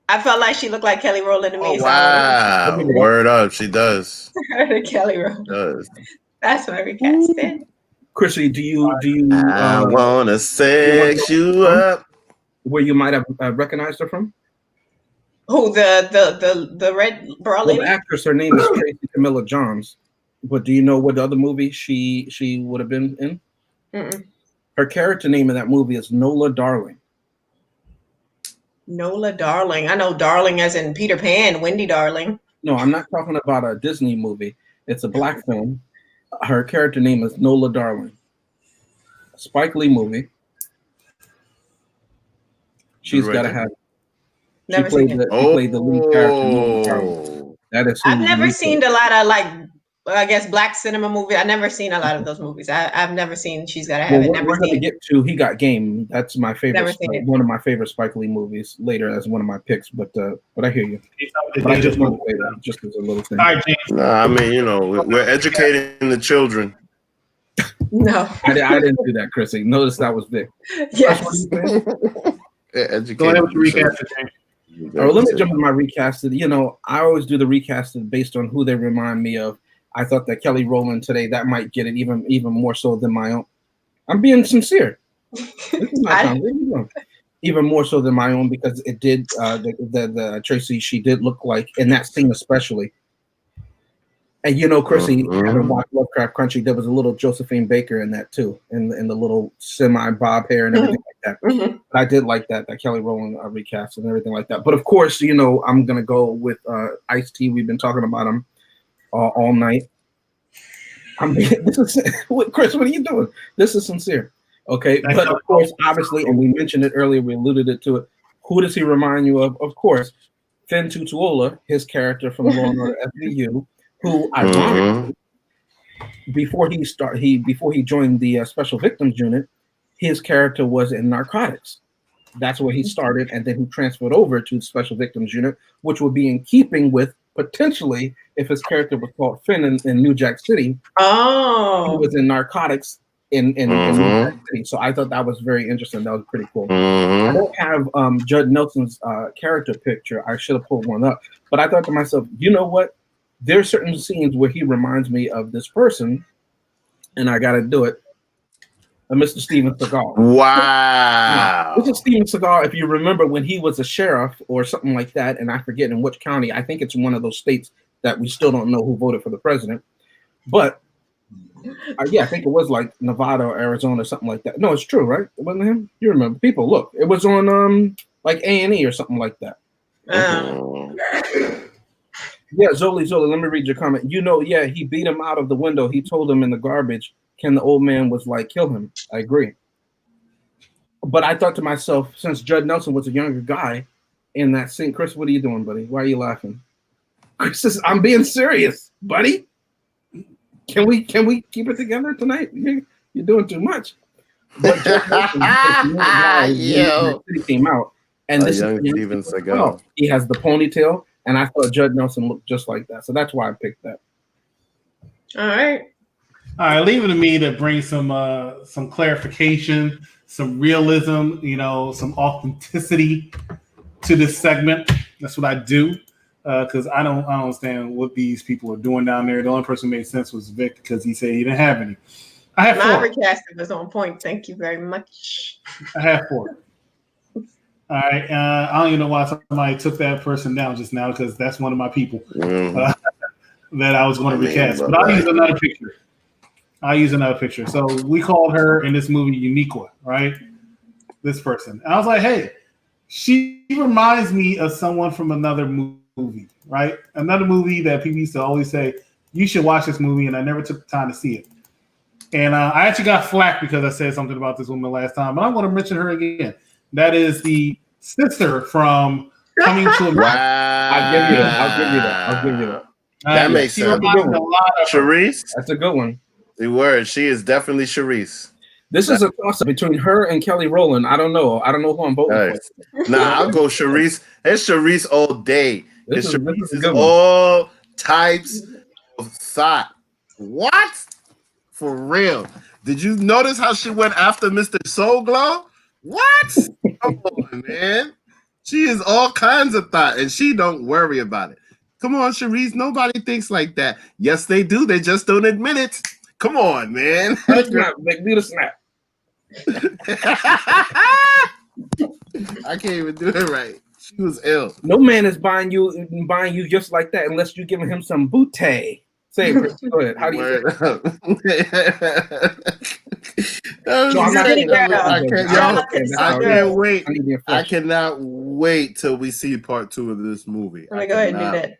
I felt like she looked like Kelly Rowland to me. Oh, wow. Word up. She does. Kelly Rowland. Does. That's my recasting. Chrissy, do you I wanna sex you up. Where you might have recognized her from? Who, the red bra lady? The actress, her name is Tracy Camilla Johns. But do you know what other movie she would have been in? Mm-mm. Her character name in that movie is Nola Darling. Nola Darling. I know Darling as in Peter Pan, Wendy Darling. No, I'm not talking about a Disney movie. It's a black film. Her character name is Nola Darling. Spike Lee movie. She's got to have. She played the lead character. Nola Darling. That is. I've never seen a lot of I guess black cinema movies. I've never seen a lot of those movies. I've never seen She's Gotta Have It. We're going to get to He Got Game. That's my favorite. One of my favorite Spike Lee movies. Later as one of my picks, but I hear you. But I just want to say that just as a little thing. All right, James. I mean, we're educating the children. No, I didn't do that, Chrissy. Notice that was Vic. Yes. Go ahead with the recasting, James. Let me jump to my recasted. I always do the recasted based on who they remind me of. I thought that Kelly Rowland today, that might get it even more so than my own. I'm being sincere. Even more so than my own, because it did the Tracy, she did look like in that scene especially. And Chrissy, having watched Lovecraft Country, there was a little Josephine Baker in that too, in the little semi bob hair and everything like that. Mm-hmm. I did like that Kelly Rowland recast and everything like that. But of course, I'm gonna go with Ice-T. We've been talking about him all night. Chris, what are you doing? This is sincere. Okay, but of course, obviously, and we mentioned it earlier, we alluded to it. Who does he remind you of? Of course, Finn Tutuola, his character from Law and Order SVU, who ironically, before he joined the Special Victims Unit, his character was in narcotics. That's where he started, and then he transferred over to the Special Victims Unit, which would be in keeping with potentially if his character was called Finn in New Jack City. Oh, he was in narcotics in New Jack City. So I thought that was very interesting. That was pretty cool. I don't have Judd Nelson's character picture. I should have pulled one up, but I thought to myself, you know what? There are certain scenes where he reminds me of this person, and I got to do it. Mr. Steven Seagal. Wow. Mr. Steven Seagal, if you remember when he was a sheriff or something like that, and I forget in which county, I think it's one of those states that we still don't know who voted for the president. But Yeah, I think it was like Nevada or Arizona or something like that. No, it's true, right? It wasn't him. You remember? People, look, it was on like A&E or something like that. Yeah, Zoli, let me read your comment. Yeah, he beat him out of the window. He told him in the garbage. Ken, the old man, was like, kill him. I agree. But I thought to myself, since Judd Nelson was a younger guy in that scene, Chris, what are you doing, buddy? Why are you laughing? Chris says, I'm being serious, buddy. Can we keep it together tonight? You're doing too much. But he came out, and this young is Steven Seagal. He has the ponytail, and I thought Judd Nelson looked just like that, so that's why I picked that. All right. Leave it to me to bring some clarification, some realism, some authenticity to this segment. That's what I do. Because I don't understand what these people are doing down there. The only person who made sense was Vic because he said he didn't have any. I have 4. My recasting was on point. Thank you very much. I have 4. All right. I don't even know why somebody took that person down just now because that's one of my people that I was going to recast. But I'll use another picture. So we called her in this movie Uniqua, right? This person. And I was like, hey, she reminds me of someone from another movie, right? Another movie that people used to always say, you should watch this movie, and I never took the time to see it. And I actually got flack because I said something about this woman last time, but I'm going to mention her again. That is the sister from Coming to America. Wow. I'll give you that. That makes sense. Charisse? That's a good one. The word. She is definitely Charisse. This is a toss-up between her and Kelly Rowland. I don't know who I'm voting for. Nah, I'll go Charisse. It's Charisse all day. It's Charisse one. all types of thought. What? For real. Did you notice how she went after Mr. Soul Glow? What? Come on, man. She is all kinds of thought, and she don't worry about it. Come on, Charisse. Nobody thinks like that. Yes, they do. They just don't admit it. Come on, man. Do the snap. I can't even do it right. She was ill. No man is buying you just like that unless you're giving him some booty. Say it, Chris. Go ahead. How do you I cannot wait till we see part 2 of this movie. I'm gonna go ahead and do that.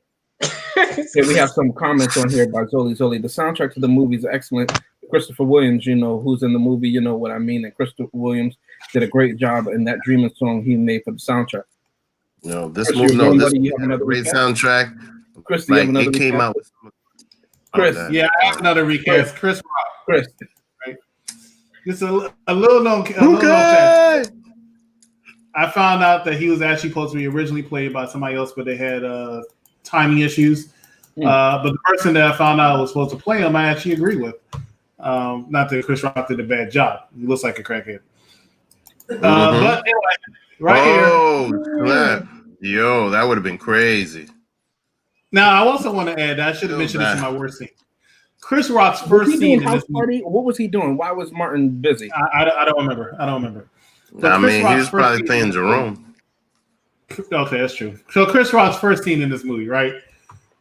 Okay, we have some comments on here by Zoli. The soundtrack to the movie is excellent. Christopher Williams, who's in the movie, you know what I mean. And Christopher Williams did a great job in that Dreaming song he made for the soundtrack. No, this movie, this had a great soundtrack. Chris, like, it came out with Chris. Yeah, I have another recast. Chris Rock. Chris. Right. Just a little known fact. I found out that he was actually supposed to be originally played by somebody else, but they had timing issues. But the person that I found out was supposed to play him, I actually agree with. Not that Chris Rock did a bad job. He looks like a crackhead. But anyway, here. Yo, that would have been crazy. Now, I also want to add that I should have mentioned this in my worst scene. Chris Rock's first scene in this movie. What was he doing? Why was Martin busy? I don't remember. But he was probably playing Jerome. Okay, that's true. So Chris Rock's first scene in this movie, right?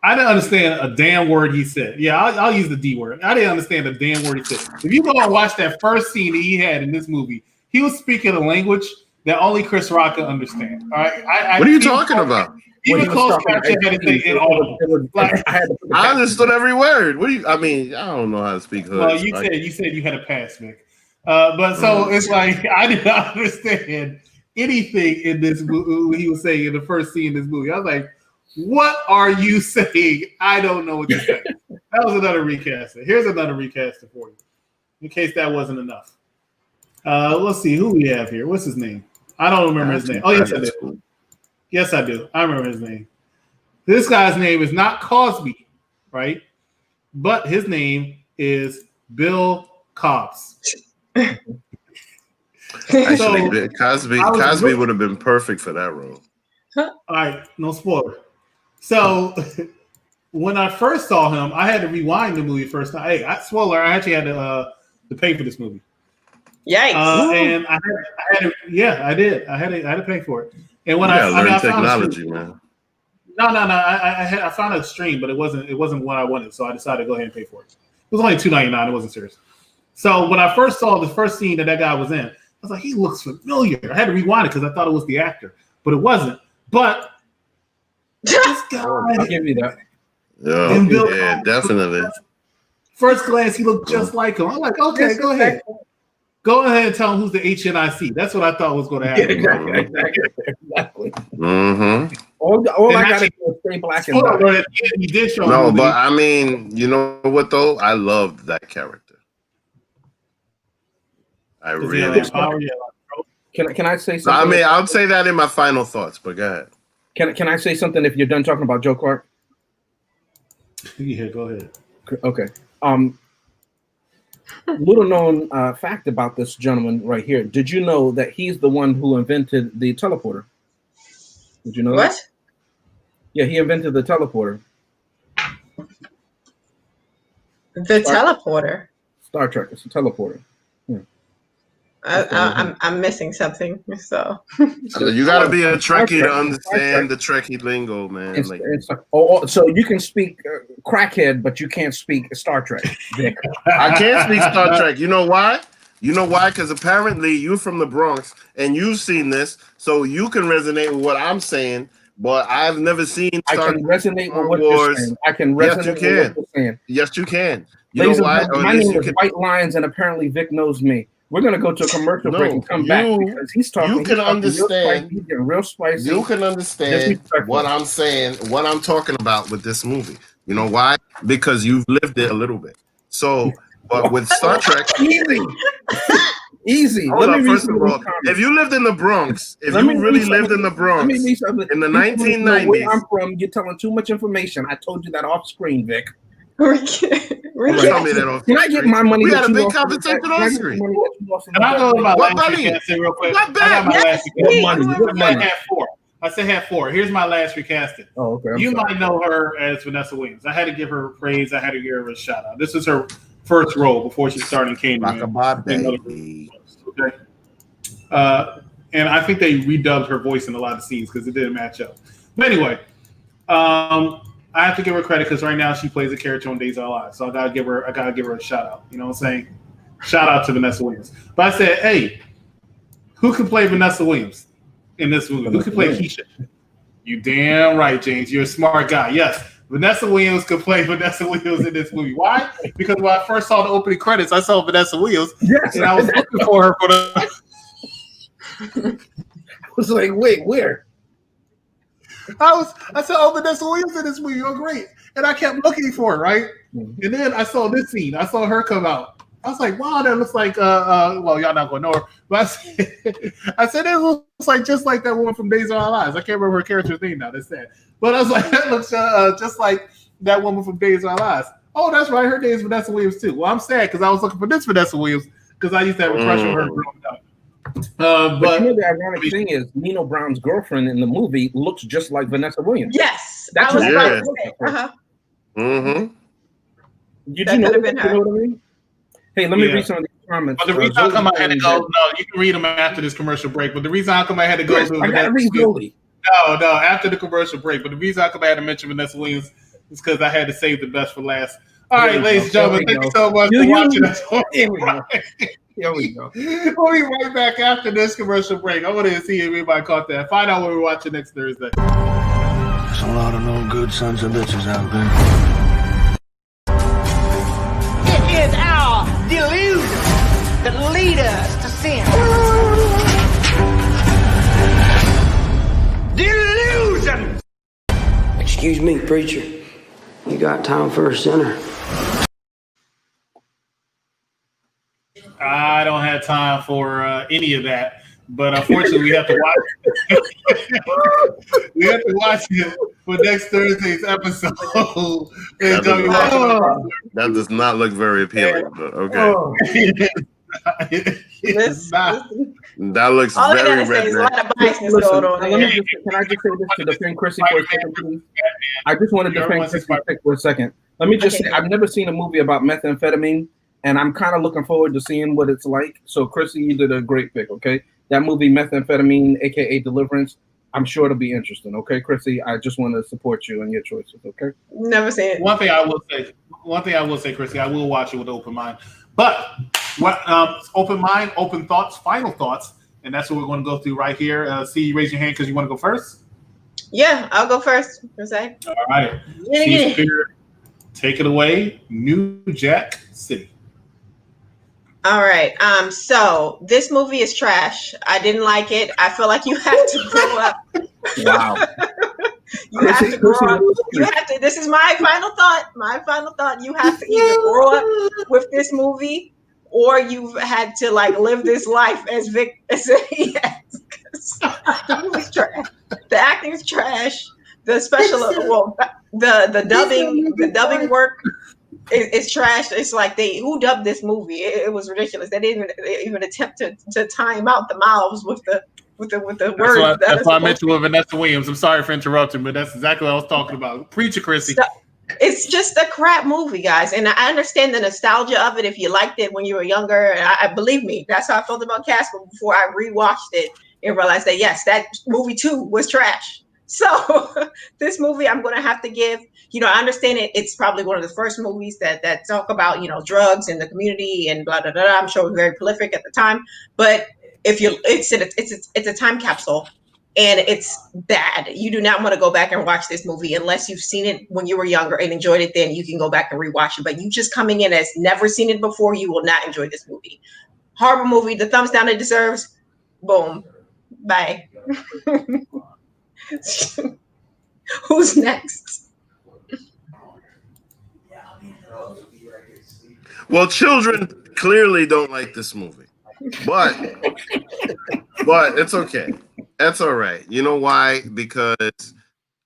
I didn't understand a damn word he said. Yeah, I'll use the D word. I didn't understand a damn word he said. If you go and watch that first scene that he had in this movie, he was speaking a language that only Chris Rock can understand. All right. What are you talking about? Even close caption had to say inaudible. I understood every word. What do you? I mean, I don't know how to speak hood. Well, you said you had a pass, Vic. But so it's like I did not understand anything in this movie he was saying in the first scene in this movie. I was like, what are you saying? I don't know what you're saying. That was another recaster. Here's another recaster for you, in case that wasn't enough. Let's see who we have here. What's his name? I don't remember his name. Oh, yes, I do. Yes, I do. I remember his name. This guy's name is not Cosby, right? But his name is Bill Cobbs. Actually, Cosby would have been perfect for that role. All right, no spoiler. So when I first saw him, I had to rewind the movie first time. Hey, spoiler, I actually had to pay for this movie. Yikes! And I did. I had to pay for it. And when I learn found technology, man. No. I found a stream, but it wasn't what I wanted, so I decided to go ahead and pay for it. It was only $2.99. It wasn't serious. So when I first saw the first scene that guy was in, I was like, he looks familiar. I had to rewind it because I thought it was the actor, but it wasn't. But this guy, I'll give you that. Yeah, definitely. First glance, he looked just like him. I'm like, okay, go ahead. Go ahead and tell him who's the HNIC. That's what I thought was going to happen. Exactly. Mm-hmm. All I got to do is stay black and white. He did show no, but I mean, you know what though? I loved that character. I really. Can I say something? I mean, I'll say that in my final thoughts, but go ahead. Can I say something if you're done talking about Joe Clark? Yeah, go ahead. Okay. Little known fact about this gentleman right here. Did you know that he's the one who invented the teleporter? Did you know what? that? Yeah, he invented the teleporter. The teleporter. Star Trek. It's a teleporter. Yeah. I'm missing something. So you got to be a Trekkie to understand the Trekkie lingo, man. So you can speak crackhead, but you can't speak Star Trek. I can't speak Star Trek. You know why? You know why? Because apparently you're from the Bronx and you've seen this, so you can resonate with what I'm saying. But I've never seen Star Trek. I can resonate with what you're saying. I can resonate with what you're saying. Yes, you can. You Ladies know why? My name is White Lines, and apparently Vic knows me. We're gonna go to a commercial break and come back because he's talking. You can understand. He's getting real spicy. You can understand what I'm saying, what I'm talking about with this movie. You know why? Because you've lived it a little bit. So, but with Star Trek, easy. Hold on, first of all, if you lived in the Bronx, if you really lived in the Bronx in the 1990s, where I'm from, you're telling too much information. I told you that off screen, Vic. Tell me that off Can I get my money? We had a big conversation on screen. Can I go to my last recasting real quick? What bet? I said had four. Here's my last recasting. Oh, okay. You might know her as Vanessa Williams. I had to give her praise. I had to give her a shout out. This is her first role before she started in Candyman. Okay. And I think they redubbed her voice in a lot of scenes because it didn't match up. But anyway, I have to give her credit because right now she plays a character on Days of Our Lives. So I gotta give her a shout out. You know what I'm saying? Shout out to Vanessa Williams. But I said, hey, who can play Vanessa Williams in this movie? Who can play Keisha? You damn right, James. You're a smart guy. Yes. Vanessa Williams could play Vanessa Williams in this movie. Why? Because when I first saw the opening credits, I saw Vanessa Williams, and I was looking for her for the. I was like, wait, where? I said, oh, Vanessa Williams in this movie. You're great, and I kept looking for her, right? Mm-hmm. And then I saw this scene. I saw her come out. I was like, wow, that looks like well, y'all not gonna know her, but I said it looks like just like that woman from Days of Our Lives. I can't remember her character's name now. That's sad. But I was like, that looks just like that woman from Days of Our Lives. Oh, that's right. Her name is Vanessa Williams too. Well, I'm sad because I was looking for this Vanessa Williams because I used to have a crush on her growing up. But you know the ironic thing is Nino Brown's girlfriend in the movie looks just like Vanessa Williams. Yes, that's what I was Mm-hmm. Did you know what I mean? Hey, let me read some of these comments. But the reason how come I had to go, no, you can read them after this commercial break. But the reason how come I had to go to I gotta read Goldie. No, after the commercial break. But the reason how come I had to mention Vanessa Williams is because I had to save the best for last. All right, ladies and gentlemen, thank you so much for watching us. Here we go. We'll be right back after this commercial break. I want to see if anybody caught that. Find out what we're watching next Thursday. There's a lot of no good sons of bitches out there. It is our delusion that lead us to sin. Delusion! Excuse me, preacher. You got time for a sinner? I don't have time for any of that, but unfortunately, we have to watch. We have to watch it for next Thursday's episode. That does not look very appealing, but okay. That looks all very I gotta say is a lot of biasness going on. Can I just say this to defend Chrissy for a second, please? I just want to defend Chrissy for a second. Let me just say, I've never seen a movie about methamphetamine, and I'm kind of looking forward to seeing what it's like. So, Chrissy, you did a great pick, okay? That movie, Methamphetamine, a.k.a. Deliverance, I'm sure it'll be interesting, okay, Chrissy? I just want to support you and your choices, okay? Never seen it. One thing I will say, one thing I will say, Chrissy, I will watch it with an open mind. But what open mind, open thoughts, final thoughts, and that's what we're going to go through right here. See, raise your hand because you want to go first. Yeah, I'll go first. All right. Spear, take it away. New Jack City. All right. So this movie is trash. I didn't like it. I feel like you have to grow up. Wow. You have to grow up. You have to. This is my final thought. My final thought. You have to either grow up with this movie, or you've had to like live this life as Vic. Yes. The movie's trash. The acting's trash. The special, the dubbing work is trash. It's like who dubbed this movie? It was ridiculous. They didn't even attempt to time out the mouths with the words. That's why I mentioned with Vanessa Williams. I'm sorry for interrupting, but that's exactly what I was talking about. Preach it, Chrissy. So, it's just a crap movie, guys, and I understand the nostalgia of it if you liked it when you were younger. And I believe me, that's how I felt about Casper before I rewatched it and realized that yes, that movie too was trash. So this movie, I'm going to have to give. I understand it. It's probably one of the first movies that talk about drugs in the community and blah blah blah. I'm sure it was very prolific at the time, but it's a time capsule. And it's bad. You do not want to go back and watch this movie unless you've seen it when you were younger and enjoyed it. Then you can go back and rewatch it. But you just coming in as never seen it before, you will not enjoy this movie. Horrible movie. The thumbs down it deserves. Boom. Bye. Who's next? Well, children clearly don't like this movie, but it's okay. That's all right. You know why? Because,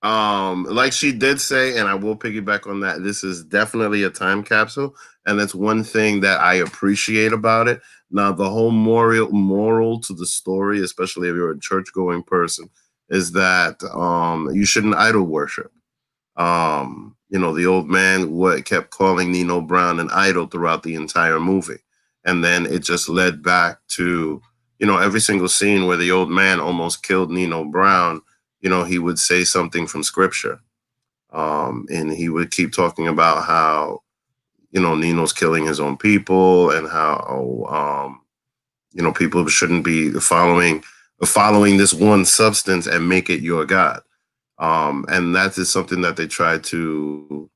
like she did say, and I will piggyback on that, this is definitely a time capsule. And that's one thing that I appreciate about it. Now, the whole moral to the story, especially if you're a church-going person, is that you shouldn't idol worship. The old man kept calling Nino Brown an idol throughout the entire movie. And then it just led back to every single scene where the old man almost killed Nino Brown, he would say something from scripture. And he would keep talking about how, Nino's killing his own people and how, people shouldn't be following this one substance and make it your God. And that is something that they tried to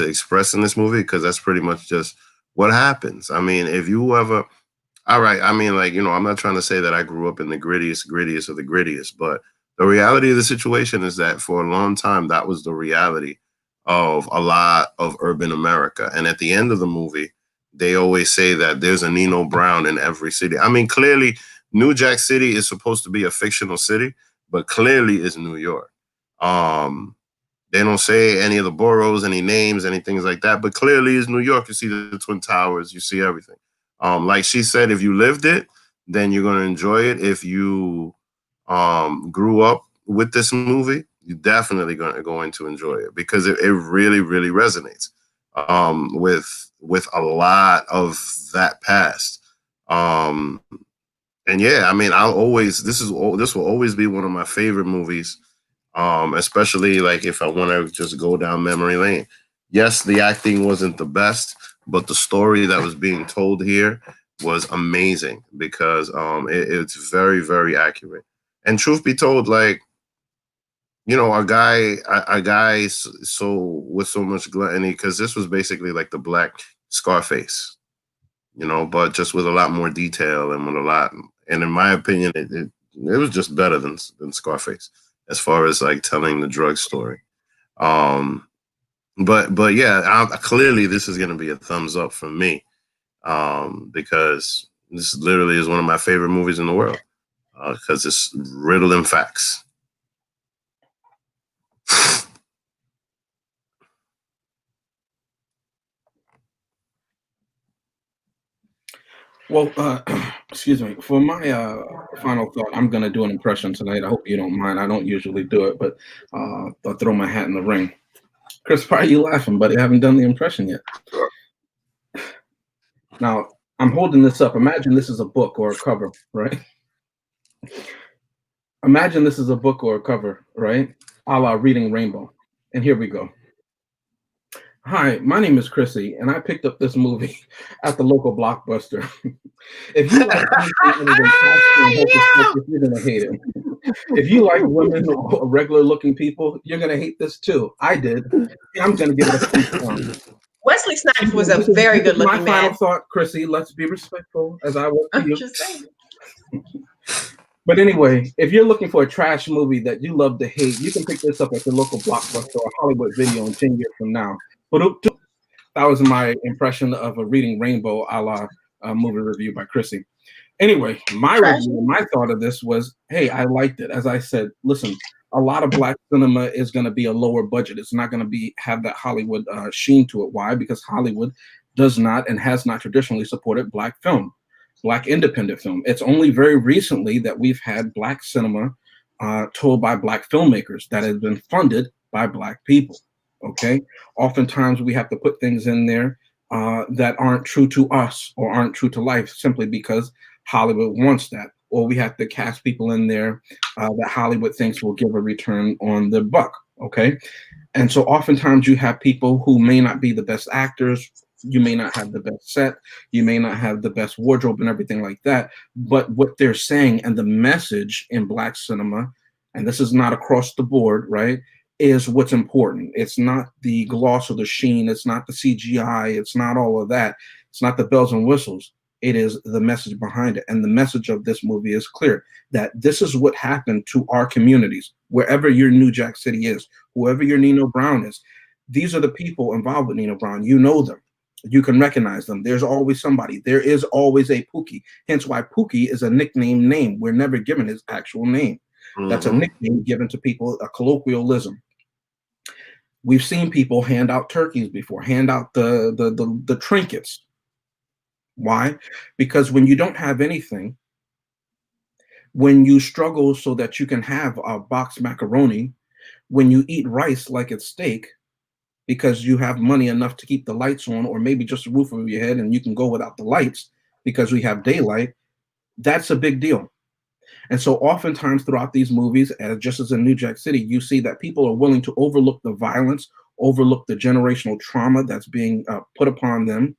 express in this movie, because that's pretty much just what happens. I mean, if you ever... All right. I mean, I'm not trying to say that I grew up in the grittiest of the grittiest, but the reality of the situation is that for a long time, that was the reality of a lot of urban America. And at the end of the movie, they always say that there's a Nino Brown in every city. I mean, clearly, New Jack City is supposed to be a fictional city, but clearly is New York. They don't say any of the boroughs, any names, any things like that, but clearly is New York. You see the Twin Towers, you see everything. Like she said, if you lived it, then you're going to enjoy it. If you grew up with this movie, you're definitely going to enjoy it, because it really, really resonates with a lot of that past. And yeah, I mean, this will always be one of my favorite movies, especially like if I want to just go down memory lane. Yes, the acting wasn't the best, but the story that was being told here was amazing, because it's very, very accurate. And truth be told, a guy so with so much gluttony, because this was basically like the Black Scarface, but just with a lot more detail and and in my opinion, it was just better than Scarface as far as like telling the drug story. But yeah, clearly this is going to be a thumbs up from me, because this literally is one of my favorite movies in the world, because it's riddled in facts. Well, excuse me. For my final thought, I'm going to do an impression tonight. I hope you don't mind. I don't usually do it, but I'll throw my hat in the ring. Chris, why are you laughing, buddy? I haven't done the impression yet. Now, I'm holding this up. Imagine this is a book or a cover, right? Imagine this is a book or a cover, right? A la Reading Rainbow. And here we go. Hi, my name is Chrissy, and I picked up this movie at the local Blockbuster. If you like anything other than Casper and Hocus Pocus, you're gonna hate it. If you like women or regular-looking people, you're gonna hate this too. I did. I'm gonna give it a 3 stars. Wesley Snipes was a This very is good my looking final man. thought, Chrissy. Let's be respectful as I work for I'm you. just saying. But anyway, if you're looking for a trash movie that you love to hate, you can pick this up at your local Blockbuster or Hollywood Video in 10 years from now. But that was my impression of a Reading Rainbow a la movie review by Chrissy. Anyway, my Trash review, movie. my thought of this was, hey, I liked it. As I said, listen, a lot of black cinema is going to be a lower budget. It's not going to have that Hollywood sheen to it. Why? Because Hollywood does not and has not traditionally supported black film, black independent film. It's only very recently that we've had black cinema told by black filmmakers that has been funded by black people. Okay, oftentimes we have to put things in there that aren't true to us or aren't true to life simply because Hollywood wants that, or we have to cast people in there that Hollywood thinks will give a return on the buck. Okay, and so oftentimes you have people who may not be the best actors, you may not have the best set, you may not have the best wardrobe and everything like that, but what they're saying and the message in black cinema, and this is not across the board, right, is what's important. It's not the gloss or the sheen, it's not the CGI, it's not all of that, it's not the bells and whistles. It is the message behind it. And the message of this movie is clear that this is what happened to our communities, wherever your New Jack City is, whoever your Nino Brown is. These are the people involved with Nino Brown. You know them. You can recognize them. There's always somebody. There is always a Pookie. Hence why Pookie is a nickname name. We're never given his actual name. That's a nickname given to people, a colloquialism. We've seen people hand out turkeys before, hand out the trinkets. Why? Because when you don't have anything, when you struggle so that you can have a box macaroni, when you eat rice like it's steak, because you have money enough to keep the lights on, or maybe just a roof over your head and you can go without the lights because we have daylight, that's a big deal. And so oftentimes throughout these movies, just as in New Jack City, you see that people are willing to overlook the violence, overlook the generational trauma that's being put upon them,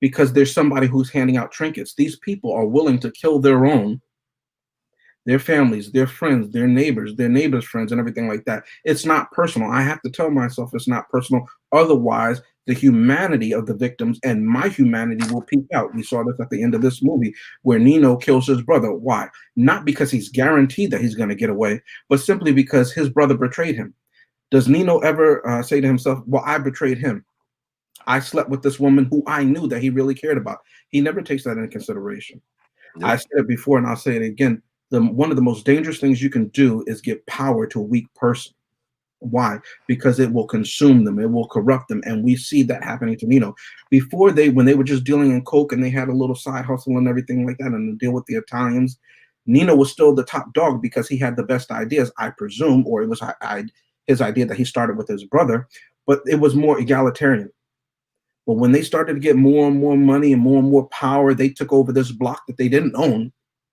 because there's somebody who's handing out trinkets. These people are willing to kill their own, their families, their friends, their neighbors' friends, and everything like that. It's not personal. I have to tell myself it's not personal. Otherwise, the humanity of the victims and my humanity will peek out. We saw this at the end of this movie where Nino kills his brother. Why? Not because he's guaranteed that he's going to get away, but simply because his brother betrayed him. Does Nino ever say to himself, well, I betrayed him. I slept with this woman who I knew that he really cared about. He never takes that into consideration. Yep. I said it before and I'll say it again. One of the most dangerous things you can do is give power to a weak person. Why? Because it will consume them. It will corrupt them. And we see that happening to Nino. Before when they were just dealing in coke and they had a little side hustle and everything like that and to deal with the Italians, Nino was still the top dog because he had the best ideas, I presume, or it was his idea that he started with his brother, but it was more egalitarian. But when they started to get more and more money and more power, they took over this block that they didn't own,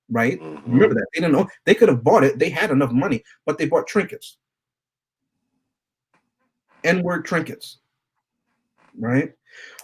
right? Mm-hmm. Remember that. They didn't own. They could have bought it. They had enough money, but they bought trinkets. N-word trinkets, right?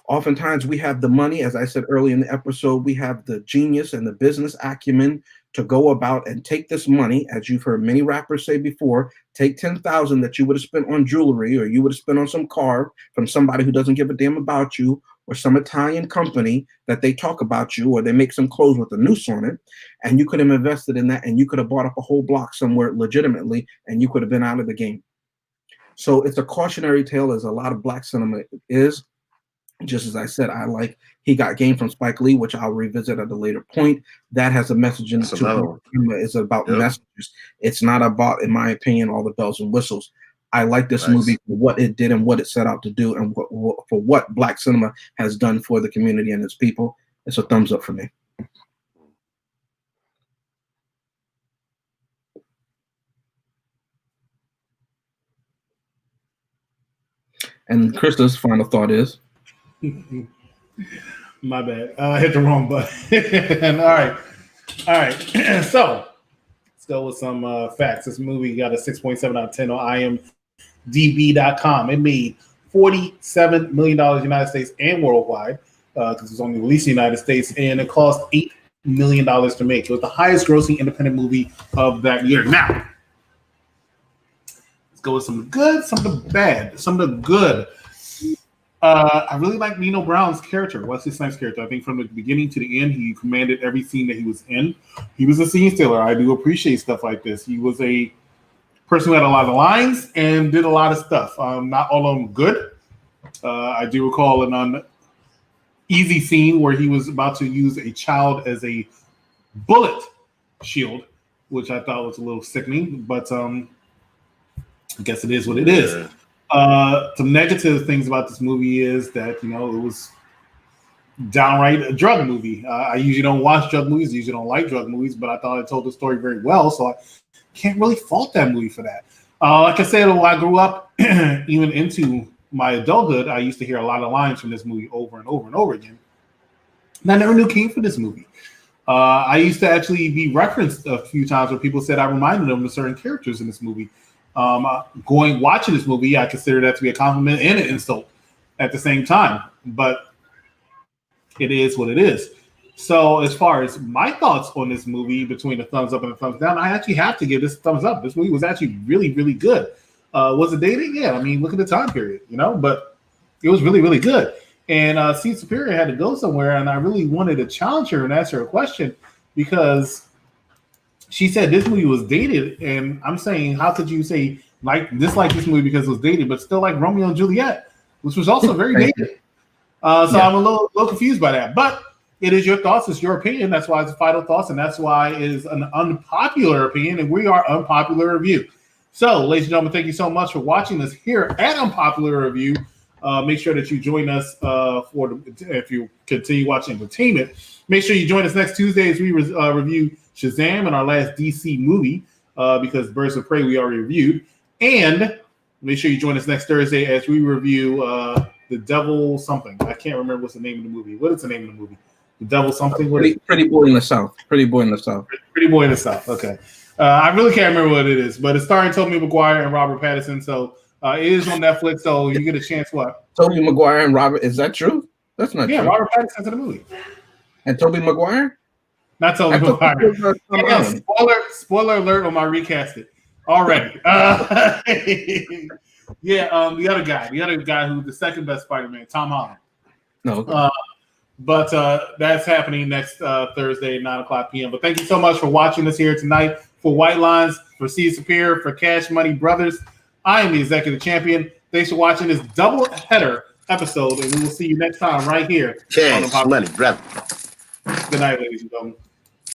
Oftentimes we have the money, as I said earlier in the episode, we have the genius and the business acumen to go about and take this money, as you've heard many rappers say before, take $10,000 that you would have spent on jewelry or you would have spent on some car from somebody who doesn't give a damn about you or some Italian company that they talk about you or they make some clothes with a noose on it, and you could have invested in that and you could have bought up a whole block somewhere legitimately and you could have been out of the game. So it's a cautionary tale, as a lot of black cinema is. Just as I said, I like He Got Game from Spike Lee, which I'll revisit at a later point. That has a message in it too. It's about messages. It's not about, in my opinion, all the bells and whistles. I like this movie for what it did and what it set out to do and for what black cinema has done for the community and its people. It's a thumbs up for me. And Krista's final thought is? My bad. I hit the wrong button. All right. So let's go with some facts. This movie got a 6.7 out of 10 on IMDb.com. It made $47 million United States and worldwide, because it was only released in the United States, and it cost $8 million to make. It was the highest grossing independent movie of that year. Now, let's go with some of the good, some of the bad, some of the good. I really like Nino Brown's character, Wesley Snipes' character. I think from the beginning to the end, he commanded every scene that he was in. He was a scene stealer. I do appreciate stuff like this. He was a person who had a lot of lines and did a lot of stuff. Not all of them good. I do recall an uneasy scene where he was about to use a child as a bullet shield, which I thought was a little sickening, but I guess it is what it is. Some negative things about this movie is that, it was downright a drug movie. I usually don't watch drug movies, usually don't like drug movies, but I thought it told the story very well, so I can't really fault that movie for that. Like I said, when I grew up, even into my adulthood, I used to hear a lot of lines from this movie over and over and over again. And I never knew came from this movie. I used to actually be referenced a few times where people said I reminded them of certain characters in this movie. Watching this movie, I consider that to be a compliment and an insult at the same time. But it is what it is. So as far as my thoughts on this movie, between the thumbs up and the thumbs down, I actually have to give this a thumbs up. This movie was actually really, really good. Was it dated? Yeah, I mean, look at the time period, but it was really, really good. And C Superior had to go somewhere, and I really wanted to challenge her and ask her a question, because she said this movie was dated, and I'm saying, how could you say dislike this movie because it was dated, but still like Romeo and Juliet, which was also very dated? I'm a little confused by that. But it is your thoughts, it's your opinion. That's why it's final thoughts, and that's why it is an unpopular opinion, and we are Unpopular Review. So, ladies and gentlemen, thank you so much for watching us here at Unpopular Review. Make sure that you join us if you continue watching entertainment. Make sure you join us next Tuesday as we review Shazam and our last DC movie, because Birds of Prey we already reviewed. And make sure you join us next Thursday as we review The Devil Something. I can't remember what's the name of the movie. What is the name of the movie? The Devil Something? Pretty Boy in the South. Pretty Boy in the South. Pretty Boy in the South. Okay. I really can't remember what it is, but it's starring Tobey Maguire and Robert Pattinson. So it is on Netflix, so you get a chance. What? Tobey Maguire and Robert, is that true? That's not true. Yeah, Robert Pattinson's in the movie. And Tobey Maguire? Not Tobey Maguire. Spoiler alert on my recasted already. The other guy who's the second best Spider-Man, Tom Holland. No. But that's happening next Thursday, 9:00 p.m. But thank you so much for watching us here tonight. For White Lines, for C Superior, for Cash Money Brothers, I am the Executive Champion. Thanks for watching this double header episode, and we will see you next time right here. Cash Money Brothers. Good night, ladies and gentlemen.